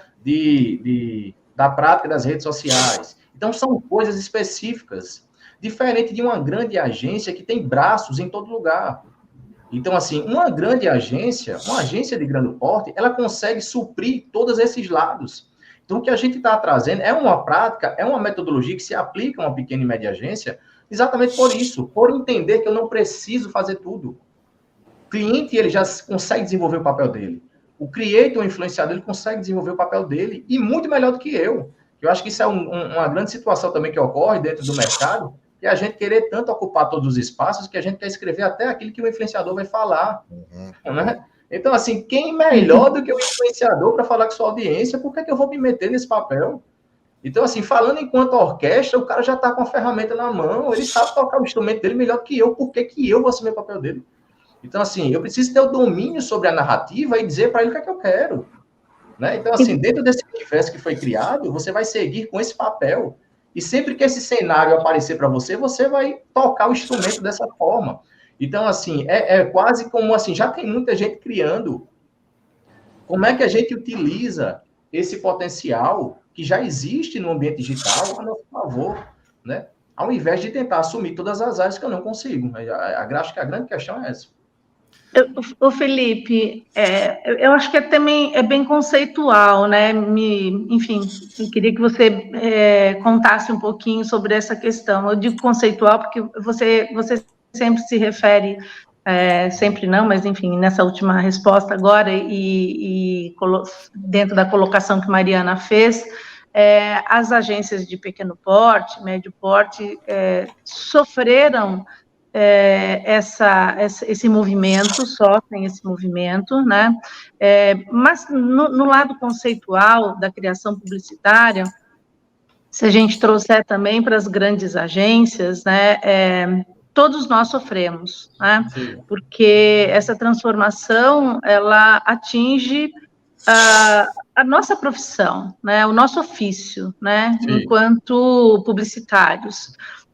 Speaker 5: da prática das redes sociais. Então, são coisas específicas, diferente de uma grande agência que tem braços em todo lugar. Então, assim, uma grande agência, uma agência de grande porte, ela consegue suprir todos esses lados. Então, o que a gente está trazendo é uma prática, é uma metodologia que se aplica a uma pequena e média agência, exatamente por isso, por entender que eu não preciso fazer tudo. O cliente, ele já consegue desenvolver o papel dele. O creator, o influenciador, ele consegue desenvolver o papel dele, e muito melhor do que eu. Eu acho que isso é uma grande situação também que ocorre dentro do mercado, que a gente querer tanto ocupar todos os espaços, que a gente quer escrever até aquilo que o influenciador vai falar. Né? Então, assim, quem melhor do que o influenciador para falar com sua audiência, por que eu vou me meter nesse papel? Então, assim, falando enquanto orquestra, o cara já está com a ferramenta na mão, ele sabe tocar o instrumento dele melhor que eu, por que eu vou assumir o papel dele? Então, assim, eu preciso ter o domínio sobre a narrativa e dizer para ele o que é que eu quero. Né? Então, assim, dentro desse universo que foi criado, você vai seguir com esse papel. E sempre que esse cenário aparecer para você, você vai tocar o instrumento dessa forma. Então, assim, é quase como, assim, já tem muita gente criando. Como é que a gente utiliza esse potencial que já existe no ambiente digital a nosso favor, né? Ao invés de tentar assumir todas as áreas que eu não consigo. Acho que a grande questão é essa.
Speaker 4: O Felipe, eu acho que também é bem conceitual, né? Enfim, eu queria que você contasse um pouquinho sobre essa questão. Eu digo conceitual porque você sempre se refere, sempre não, mas enfim, nessa última resposta agora e dentro da colocação que Mariana fez, as agências de pequeno porte, médio porte, sofreram esse movimento, sofrem esse movimento, né? Mas no lado conceitual da criação publicitária, se a gente trouxer também para as grandes agências, né? Todos nós sofremos, né? Porque essa transformação, ela atinge a nossa profissão, né? O nosso ofício, né? Sim. Enquanto publicitários.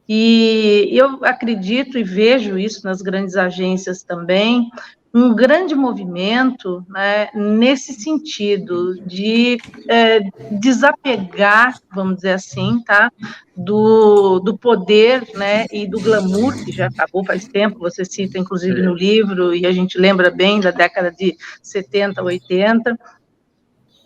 Speaker 4: E eu acredito e vejo isso nas grandes agências também, um grande movimento, né, nesse sentido de desapegar, vamos dizer assim, tá, do poder, né, e do glamour, que já acabou faz tempo, você cita inclusive no livro, e a gente lembra bem da década de 70, 80,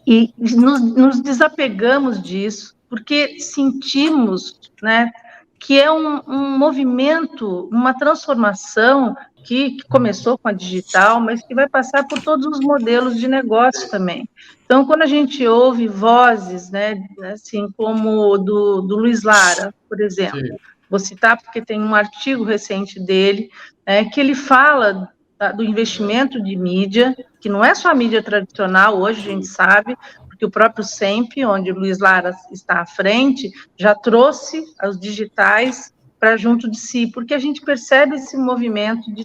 Speaker 4: e nos desapegamos disso, porque sentimos, né, que é um movimento, uma transformação que começou com a digital, mas que vai passar por todos os modelos de negócio também. Então, quando a gente ouve vozes, né, assim como do Luiz Lara, por exemplo, sim, vou citar porque tem um artigo recente dele, que ele fala do investimento de mídia, que não é só a mídia tradicional, hoje a gente sabe, porque o próprio SEMP, onde o Luiz Lara está à frente, já trouxe os digitais para junto de si, porque a gente percebe esse movimento de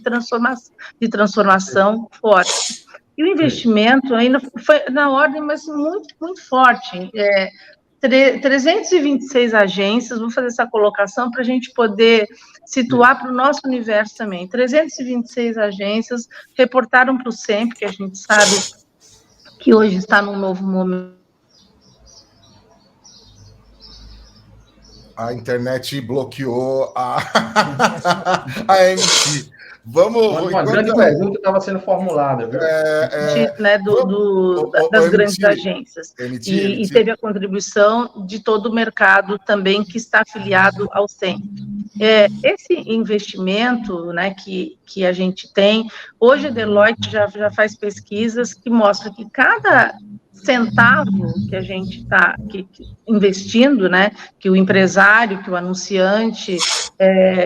Speaker 4: transformação forte. E o investimento ainda foi na ordem, mas muito, muito forte. 326 agências, vou fazer essa colocação para a gente poder situar para o nosso universo também. 326 agências reportaram para o SEMP, que a gente sabe que hoje está num novo momento.
Speaker 1: A internet bloqueou a MC.
Speaker 5: Uma grande pergunta estava sendo formulada, viu?
Speaker 4: Das grandes agências. E teve a contribuição de todo o mercado também que está afiliado ao SEMP. Esse investimento, né, que a gente tem, hoje a Deloitte já faz pesquisas que mostram que cada centavo que a gente está investindo, né, que o empresário, que o anunciante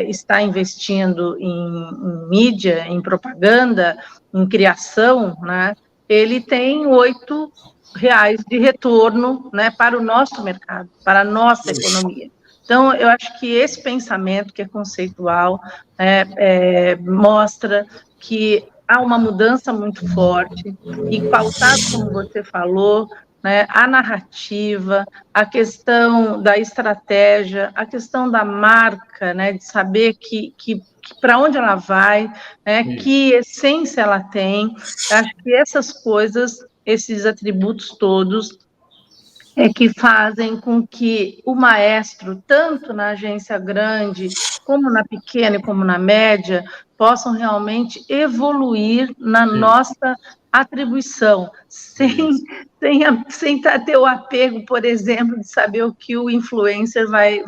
Speaker 4: está investindo em mídia, em propaganda, em criação, né, ele tem R$8 de retorno, né, para o nosso mercado, para a nossa economia. Então, eu acho que esse pensamento que é conceitual mostra que há uma mudança muito forte e pautado, como você falou, né, a narrativa, a questão da estratégia, a questão da marca, né, de saber que para onde ela vai, né, que essência ela tem. Acho que essas coisas, esses atributos todos, que fazem com que o maestro, tanto na agência grande, como na pequena e como na média, possam realmente evoluir na nossa atribuição, sem ter o apego, por exemplo, de saber o que o influencer vai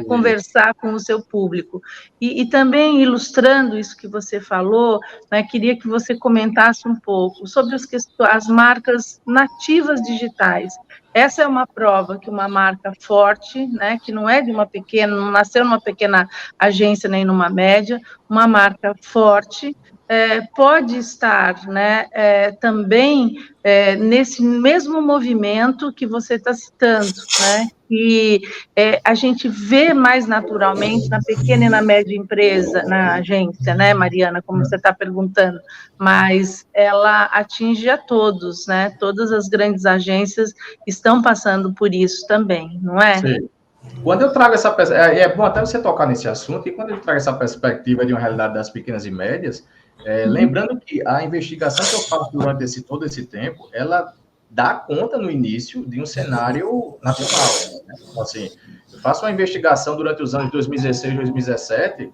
Speaker 4: conversar com o seu público. E também, ilustrando isso que você falou, né, queria que você comentasse um pouco sobre as marcas nativas digitais. Essa é uma prova que uma marca forte, né, que não é de uma pequena, não nasceu numa pequena agência nem numa média, uma marca forte, pode estar, né, também nesse mesmo movimento que você está citando, né, que a gente vê mais naturalmente na pequena e na média empresa, na agência, né, Mariana, como você está perguntando, mas ela atinge a todos, né, todas as grandes agências estão passando por isso também, não é?
Speaker 5: Sim. Quando eu trago essa perspectiva, é bom até você tocar nesse assunto, e quando eu trago essa perspectiva de uma realidade das pequenas e médias, lembrando que a investigação que eu faço durante todo esse tempo, ela dá conta no início de um cenário nacional, né? Então, assim, eu faço uma investigação durante os anos 2016 e 2017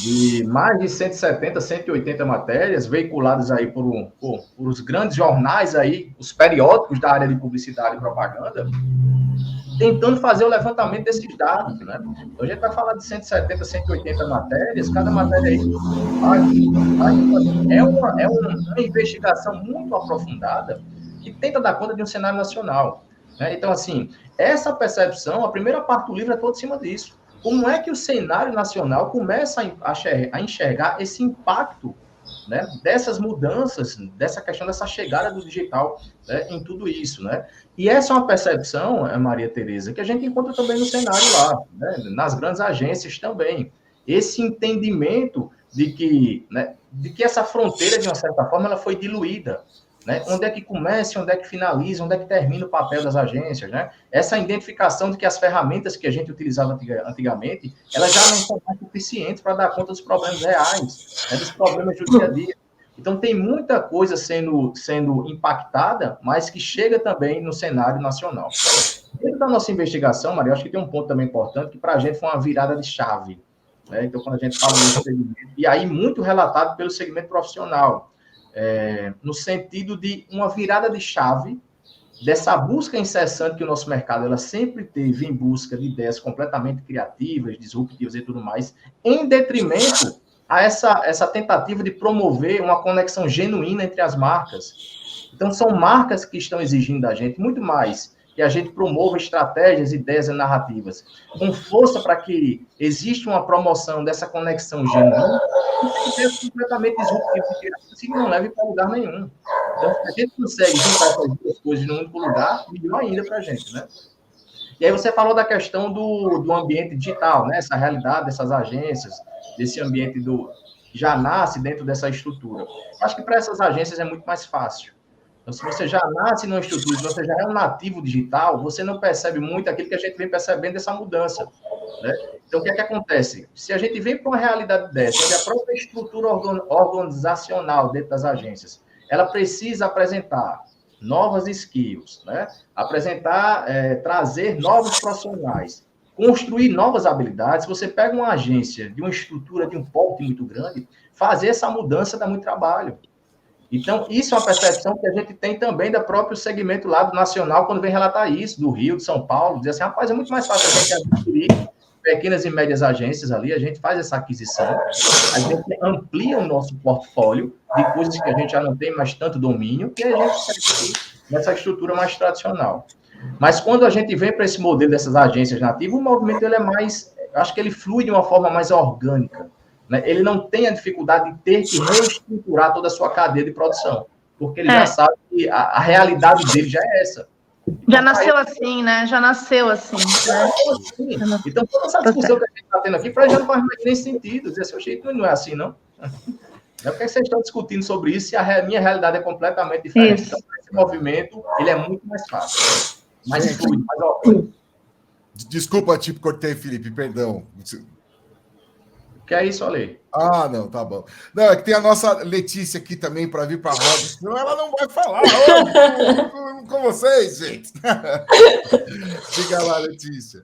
Speaker 5: de mais de 170, 180 matérias veiculadas aí por os grandes jornais aí, os periódicos da área de publicidade e propaganda, tentando fazer o levantamento desses dados, né? Então, a gente vai falar de 170, 180 matérias, cada matéria aí é uma investigação muito aprofundada que tenta dar conta de um cenário nacional, né? Então, assim, essa percepção, a primeira parte do livro é toda em cima disso. Como é que o cenário nacional começa a enxergar esse impacto, né, dessas mudanças, dessa questão dessa chegada do digital, né, em tudo isso, né? E essa é uma percepção, Maria Tereza, que a gente encontra também no cenário lá, né, nas grandes agências também. Esse entendimento de que essa fronteira, de uma certa forma, ela foi diluída, né? Onde é que começa, onde é que finaliza, onde é que termina o papel das agências, né? Essa identificação de que as ferramentas que a gente utilizava antigamente, elas já não são mais suficientes para dar conta dos problemas reais, né? Dos problemas do dia a dia. Então, tem muita coisa sendo impactada, mas que chega também no cenário nacional. Dentro da nossa investigação, Maria, acho que tem um ponto também importante, que para a gente foi uma virada de chave, né? Então, quando a gente fala nesse segmento, e aí muito relatado pelo segmento profissional, no sentido de uma virada de chave dessa busca incessante que o nosso mercado ela sempre teve em busca de ideias completamente criativas, disruptivas e tudo mais, em detrimento a essa tentativa de promover uma conexão genuína entre as marcas. Então, são marcas que estão exigindo da gente muito mais que a gente promova estratégias, ideias e narrativas com força para que exista uma promoção dessa conexão genuína e que seja completamente disruptivo, porque assim não leve para lugar nenhum. Então, se a gente consegue juntar essas duas coisas num único lugar, melhor ainda para a gente, né? E aí você falou da questão do ambiente digital, né? Essa realidade dessas agências, desse ambiente que já nasce dentro dessa estrutura. Acho que para essas agências é muito mais fácil. Então, se você já nasce numa estrutura, se você já é um nativo digital, você não percebe muito aquilo que a gente vem percebendo dessa mudança, né? Então, o que é que acontece? Se a gente vem para uma realidade dessa, onde a própria estrutura organizacional dentro das agências, ela precisa apresentar novas skills, né? Trazer novos profissionais, construir novas habilidades. Se você pega uma agência de uma estrutura de um porte muito grande, fazer essa mudança dá muito trabalho. Então, isso é uma percepção que a gente tem também do próprio segmento lá do nacional, quando vem relatar isso, do Rio, de São Paulo, dizer assim, rapaz, é muito mais fácil a gente adquirir pequenas e médias agências ali, a gente faz essa aquisição, a gente amplia o nosso portfólio de coisas que a gente já não tem mais tanto domínio, e a gente segue nessa estrutura mais tradicional. Mas quando a gente vem para esse modelo dessas agências nativas, o movimento ele é mais, acho que ele flui de uma forma mais orgânica, né? Ele não tem a dificuldade de ter que reestruturar toda a sua cadeia de produção, porque ele já sabe que a realidade dele já é essa.
Speaker 4: Já nasceu assim, né? Já nasceu assim. Né?
Speaker 5: Então, toda essa discussão que a gente está tendo aqui, para já não faz mais nem sentido. Dizer assim, jeito não é assim, não. Não é porque vocês estão discutindo sobre isso e a minha realidade é completamente diferente. Então, esse movimento, ele é muito mais fácil. Mais fluido, mais óbvio.
Speaker 1: Desculpa, tipo, cortei, Felipe, perdão.
Speaker 5: Que é isso, Ale?
Speaker 1: Ah, não, tá bom. Não, é que tem a nossa Letícia aqui também para vir para a roda, senão ela não vai falar com vocês, gente. Diga lá, Letícia.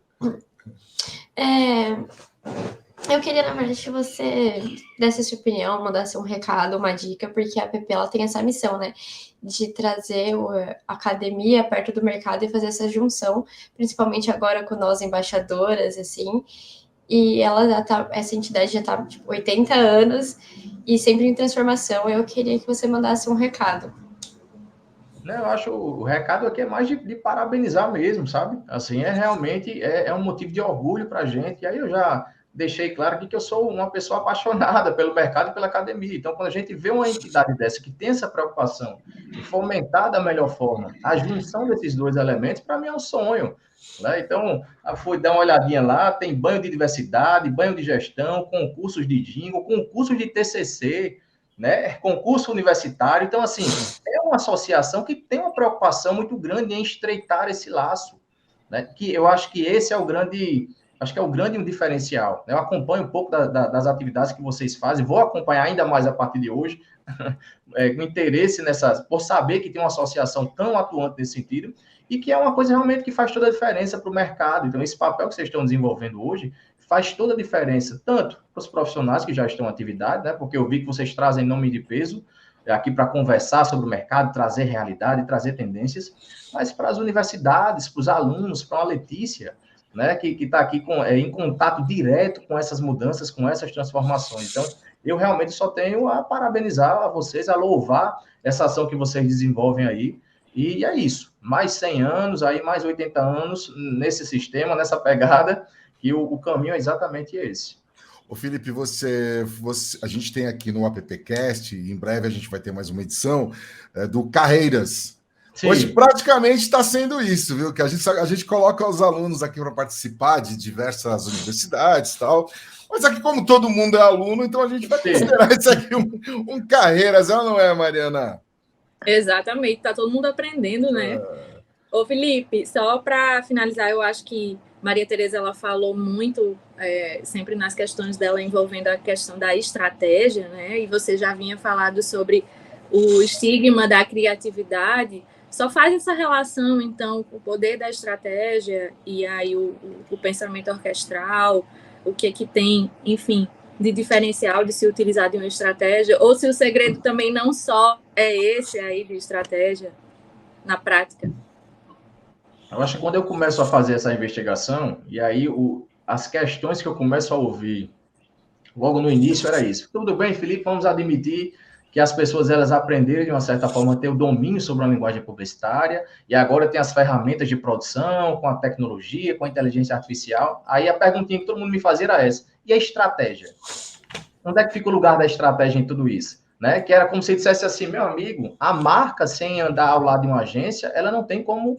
Speaker 2: Eu queria, na verdade, que você desse sua opinião, mandasse um recado, uma dica, porque a PP ela tem essa missão, né? De trazer a academia perto do mercado e fazer essa junção, principalmente agora com nós embaixadoras, assim. E essa entidade já está tipo, 80 anos e sempre em transformação. Eu queria que você mandasse um recado.
Speaker 5: Não, eu acho o recado aqui é mais de parabenizar mesmo, sabe? Assim, realmente um motivo de orgulho para a gente. E aí eu já deixei claro aqui que eu sou uma pessoa apaixonada pelo mercado e pela academia. Então, quando a gente vê uma entidade dessa que tem essa preocupação de fomentar da melhor forma a junção desses dois elementos, para mim é um sonho. Né? Então, fui dar uma olhadinha lá, tem banho de diversidade, banho de gestão, concursos de jingle, concursos de TCC, né? Concurso universitário. Então, assim, é uma associação que tem uma preocupação muito grande em estreitar esse laço, né? Que eu acho que esse é o grande... Acho que é o grande diferencial. Eu acompanho um pouco das atividades que vocês fazem, vou acompanhar ainda mais a partir de hoje, com interesse por saber que tem uma associação tão atuante nesse sentido, e que é uma coisa realmente que faz toda a diferença para o mercado. Então, esse papel que vocês estão desenvolvendo hoje faz toda a diferença, tanto para os profissionais que já estão em atividade, né? Porque eu vi que vocês trazem nome de peso aqui para conversar sobre o mercado, trazer realidade, trazer tendências, mas para as universidades, para os alunos, para a Letícia, né, que está aqui em contato direto com essas mudanças, com essas transformações. Então, eu realmente só tenho a parabenizar a vocês, a louvar essa ação que vocês desenvolvem aí, e é isso. Mais 100 anos, aí mais 80 anos nesse sistema, nessa pegada, que o caminho é exatamente esse.
Speaker 1: Ô Felipe, a gente tem aqui no AppCast, e em breve a gente vai ter mais uma edição, do Carreiras. Sim. Hoje praticamente está sendo isso, viu? Que a gente coloca os alunos aqui para participar de diversas universidades e tal. Mas aqui, como todo mundo é aluno, então a gente vai considerar isso aqui um Carreiras, não é, Mariana?
Speaker 3: Exatamente, está todo mundo aprendendo, né? Ô, Felipe, só para finalizar, eu acho que Maria Tereza ela falou muito, sempre nas questões dela envolvendo a questão da estratégia, né? E você já vinha falado sobre o estigma da criatividade. Só faz essa relação, então, com o poder da estratégia e aí o pensamento orquestral, o que tem, enfim, de diferencial de se utilizar de uma estratégia, ou se o segredo também não só é esse aí de estratégia na prática.
Speaker 5: Eu acho que quando eu começo a fazer essa investigação, e aí as questões que eu começo a ouvir logo no início era isso. Tudo bem, Felipe, vamos admitir que as pessoas elas aprenderam de uma certa forma a ter o domínio sobre a linguagem publicitária e agora tem as ferramentas de produção, com a tecnologia, com a inteligência artificial. Aí a perguntinha que todo mundo me fazia era essa: e a estratégia? Onde é que fica o lugar da estratégia em tudo isso? Né? Que era como se dissesse assim, meu amigo, a marca sem andar ao lado de uma agência, ela não tem como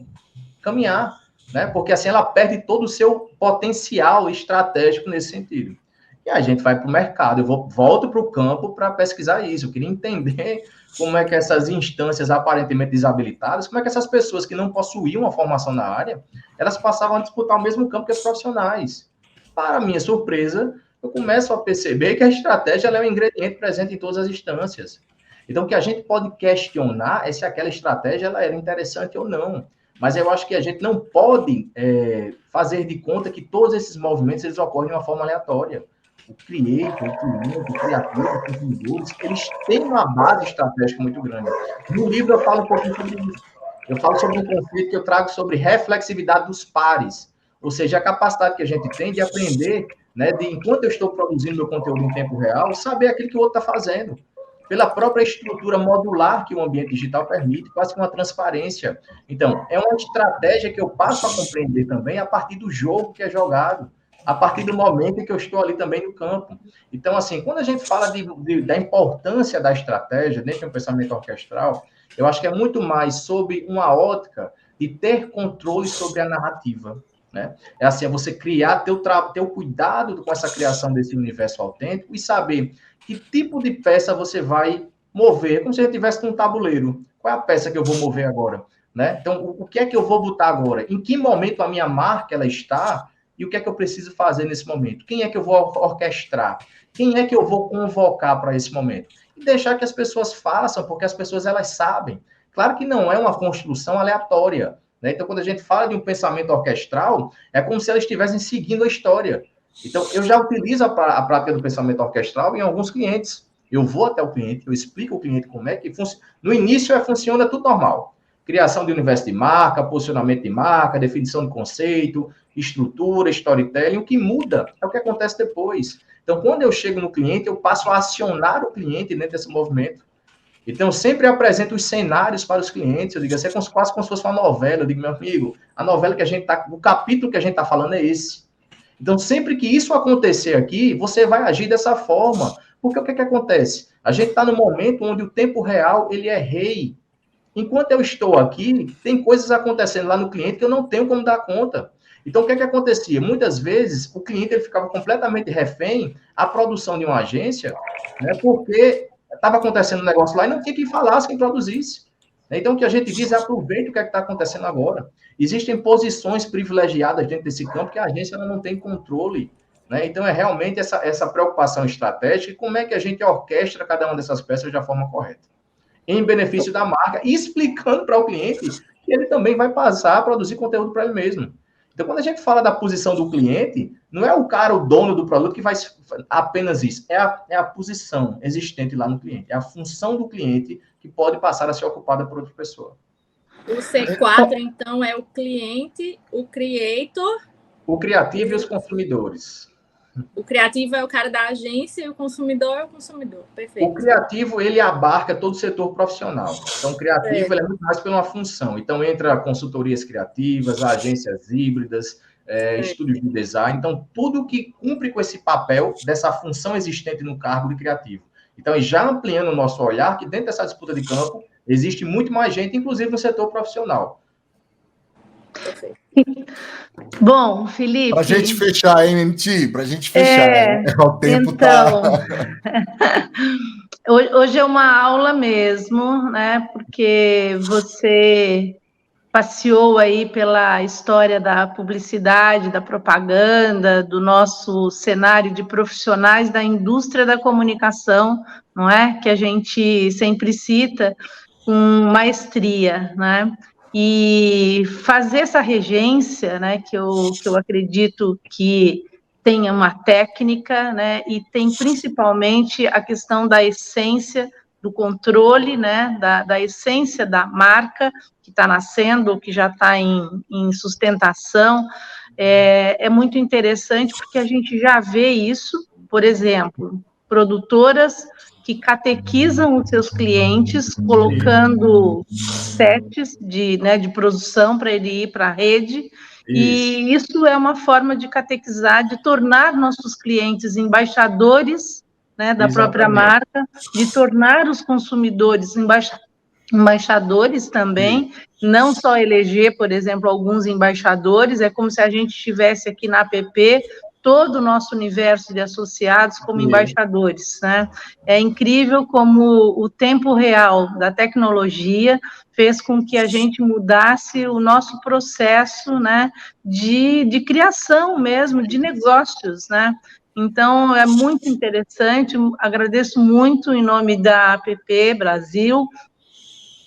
Speaker 5: caminhar, né? Porque assim ela perde todo o seu potencial estratégico nesse sentido. E a gente vai para o mercado, eu volto para o campo para pesquisar isso. Eu queria entender como é que essas instâncias aparentemente desabilitadas, como é que essas pessoas que não possuíam uma formação na área, elas passavam a disputar o mesmo campo que os profissionais. Para minha surpresa, eu começo a perceber que a estratégia ela é um ingrediente presente em todas as instâncias. Então, o que a gente pode questionar é se aquela estratégia ela era interessante ou não. Mas eu acho que a gente não pode fazer de conta que todos esses movimentos eles ocorrem de uma forma aleatória. O creator, o cliente, o criativo, os consumidores, eles têm uma base estratégica muito grande. No livro eu falo um pouquinho sobre isso. Eu falo sobre um conceito que eu trago sobre reflexividade dos pares. Ou seja, a capacidade que a gente tem de aprender, né, de enquanto eu estou produzindo meu conteúdo em tempo real, saber aquilo que o outro está fazendo. Pela própria estrutura modular que o ambiente digital permite, quase com uma transparência. Então, é uma estratégia que eu passo a compreender também a partir do jogo que é jogado, a partir do momento em que eu estou ali também no campo. Então, assim, quando a gente fala da importância da estratégia dentro de um pensamento orquestral, eu acho que é muito mais sobre uma ótica de ter controle sobre a narrativa, né? É assim, é você criar, ter o cuidado com essa criação desse universo autêntico e saber que tipo de peça você vai mover, como se a gente estivesse num tabuleiro. Qual é a peça que eu vou mover agora? Né? Então, o que é que eu vou botar agora? Em que momento a minha marca ela está e o que é que eu preciso fazer nesse momento? Quem é que eu vou orquestrar? Quem é que eu vou convocar para esse momento? E deixar que as pessoas façam, porque as pessoas elas sabem. Claro que não é uma construção aleatória, né? Então, quando a gente fala de um pensamento orquestral, é como se elas estivessem seguindo a história. Então, eu já utilizo a prática do pensamento orquestral em alguns clientes. Eu vou até o cliente, eu explico ao cliente como é que funciona. No início, funciona tudo normal. Criação de universo de marca, posicionamento de marca, definição de conceito, estrutura, storytelling. O que muda é o que acontece depois. Então, quando eu chego no cliente, eu passo a acionar o cliente dentro desse movimento. Então, eu sempre apresento os cenários para os clientes. Eu digo assim, é quase como se fosse uma novela. Eu digo, meu amigo, a novela que a gente está... O capítulo que a gente está falando é esse. Então, sempre que isso acontecer aqui, você vai agir dessa forma. Porque o que acontece? A gente está no momento onde o tempo real, ele é rei. Enquanto eu estou aqui, tem coisas acontecendo lá no cliente que eu não tenho como dar conta. Então, o que acontecia? Muitas vezes, o cliente ele ficava completamente refém à produção de uma agência, né, porque estava acontecendo um negócio lá e não tinha quem falasse, quem produzisse. Então, o que a gente diz é aproveite o que está acontecendo agora. Existem posições privilegiadas dentro desse campo que a agência ela não tem controle. Né? Então, é realmente essa preocupação estratégica e como é que a gente orquestra cada uma dessas peças da forma correta, em benefício da marca, e explicando para o cliente que ele também vai passar a produzir conteúdo para ele mesmo. Então, quando a gente fala da posição do cliente, não é o cara, o dono do produto, que vai apenas isso. É a posição existente lá no cliente. É a função do cliente que pode passar a ser ocupada por outra pessoa.
Speaker 3: O C4, então, é o cliente, o creator...
Speaker 5: O criativo e os consumidores.
Speaker 3: O criativo é o cara da agência e o consumidor é o consumidor. Perfeito.
Speaker 5: O criativo, ele abarca todo o setor profissional. Então, o criativo ele é muito mais pela uma função. Então, entra consultorias criativas, agências híbridas, estúdios de design. Então, tudo que cumpre com esse papel dessa função existente no cargo de criativo. Então, já ampliando o nosso olhar, que dentro dessa disputa de campo, existe muito mais gente, inclusive no setor profissional.
Speaker 3: Perfeito.
Speaker 4: Bom, Felipe...
Speaker 1: Para a gente fechar, hein, MT? Para a gente fechar. O tempo
Speaker 4: então... Hoje é uma aula mesmo, né? Porque você passeou aí pela história da publicidade, da propaganda, do nosso cenário de profissionais da indústria da comunicação, não é? Que a gente sempre cita com maestria, né? E fazer essa regência, né, que eu acredito que tenha uma técnica, né, e tem principalmente a questão da essência do controle, né, da essência da marca que está nascendo, que já está em sustentação, é muito interessante porque a gente já vê isso, por exemplo, produtoras que catequizam os seus clientes, colocando sets de produção para ele ir para a rede, e isso é uma forma de catequizar, de tornar nossos clientes embaixadores, né, da própria marca, de tornar os consumidores embaixadores também, não só eleger, por exemplo, alguns embaixadores, é como se a gente estivesse aqui na APP, todo o nosso universo de associados como embaixadores, né? É incrível como o tempo real da tecnologia fez com que a gente mudasse o nosso processo, né, de criação mesmo, de negócios, né? Então, é muito interessante, agradeço muito em nome da APP Brasil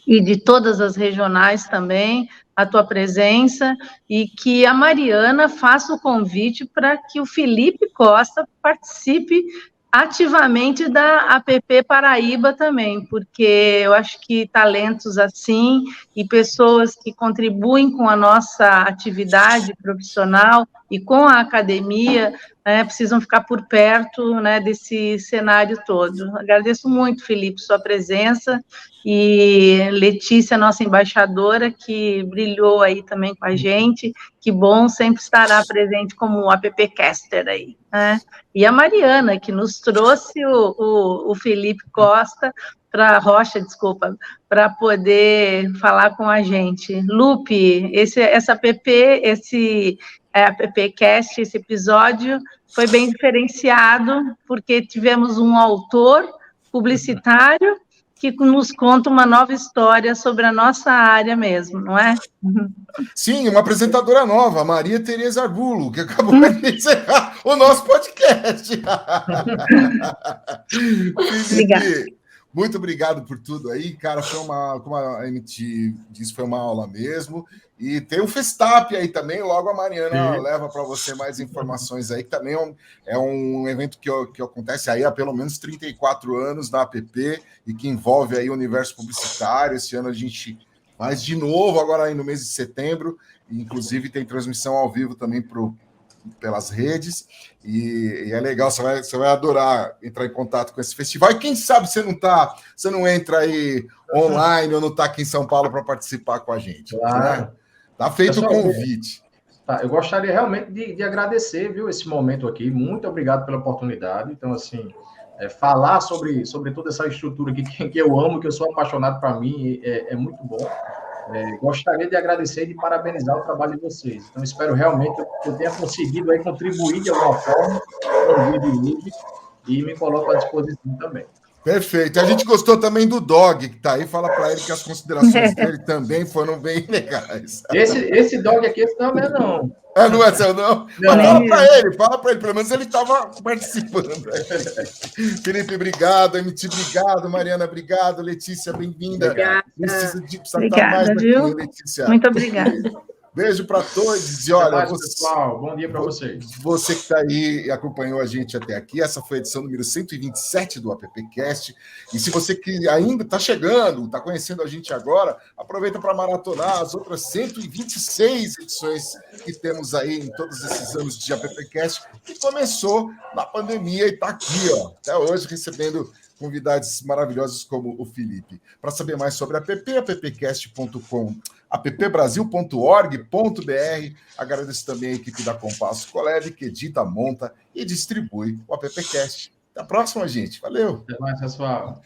Speaker 4: e de todas as regionais também, a tua presença, e que a Mariana faça o convite para que o Felipe Costa participe ativamente da APP Paraíba também, porque eu acho que talentos assim e pessoas que contribuem com a nossa atividade profissional e com a academia, né, precisam ficar por perto, né, desse cenário todo. Agradeço muito, Felipe, sua presença, e Letícia, nossa embaixadora, que brilhou aí também com a gente, que bom, sempre estará presente como AppCaster aí, né? E a Mariana, que nos trouxe o Felipe Costa Rocha, desculpa, para poder falar com a gente. Lupe, essa app, AppCast, esse episódio foi bem diferenciado, porque tivemos um autor publicitário que nos conta uma nova história sobre a nossa área mesmo, não é?
Speaker 1: Sim, uma apresentadora nova, Maria Tereza Arbulo, que acabou de encerrar o nosso podcast. Felipe, muito obrigado por tudo aí, cara. Foi como a MT disse, foi uma aula mesmo. E tem o Festap aí também, logo a Mariana leva para você mais informações aí, que também é um evento que acontece aí há pelo menos 34 anos na APP e que envolve aí o universo publicitário. Esse ano a gente faz de novo, agora aí no mês de setembro, e inclusive tem transmissão ao vivo também pelas redes, e é legal, você vai adorar entrar em contato com esse festival, e quem sabe você não entra aí online ou não está aqui em São Paulo para participar com a gente.
Speaker 5: Claro.
Speaker 1: Né? Tá feito o convite.
Speaker 5: Tá, eu gostaria realmente de agradecer, viu, esse momento aqui, muito obrigado pela oportunidade. Então, assim, falar sobre toda essa estrutura aqui que eu amo, que eu sou apaixonado, para mim é muito bom. Gostaria de agradecer e de parabenizar o trabalho de vocês. Então, espero realmente que eu tenha conseguido aí contribuir de alguma forma com o vídeo livre e me coloco à disposição também.
Speaker 1: Perfeito. A gente gostou também do Dog, que está aí. Fala para ele que as considerações dele também foram bem legais.
Speaker 5: Esse Dog aqui, esse não é meu, não.
Speaker 1: Não é seu, não? Mas fala para ele. Pelo menos ele estava participando. Felipe, obrigado. MT, obrigado. Mariana, obrigado. Letícia, bem-vinda. Precisa
Speaker 4: estar mais aqui, Letícia. Muito obrigada.
Speaker 1: Beijo para todos. E olha,
Speaker 5: pessoal, bom dia para vocês.
Speaker 1: Você que está aí e acompanhou a gente até aqui, essa foi a edição número 127 do AppCast. E se você que ainda está chegando, está conhecendo a gente agora, aproveita para maratonar as outras 126 edições que temos aí em todos esses anos de AppCast, que começou na pandemia e está aqui, ó, até hoje, recebendo convidados maravilhosos como o Felipe. Para saber mais sobre a app, appcast.com, appbrasil.org.br. Agradeço também a equipe da Compasso Colab, que edita, monta e distribui o AppCast. Até a próxima, gente. Valeu!
Speaker 5: Até mais, pessoal.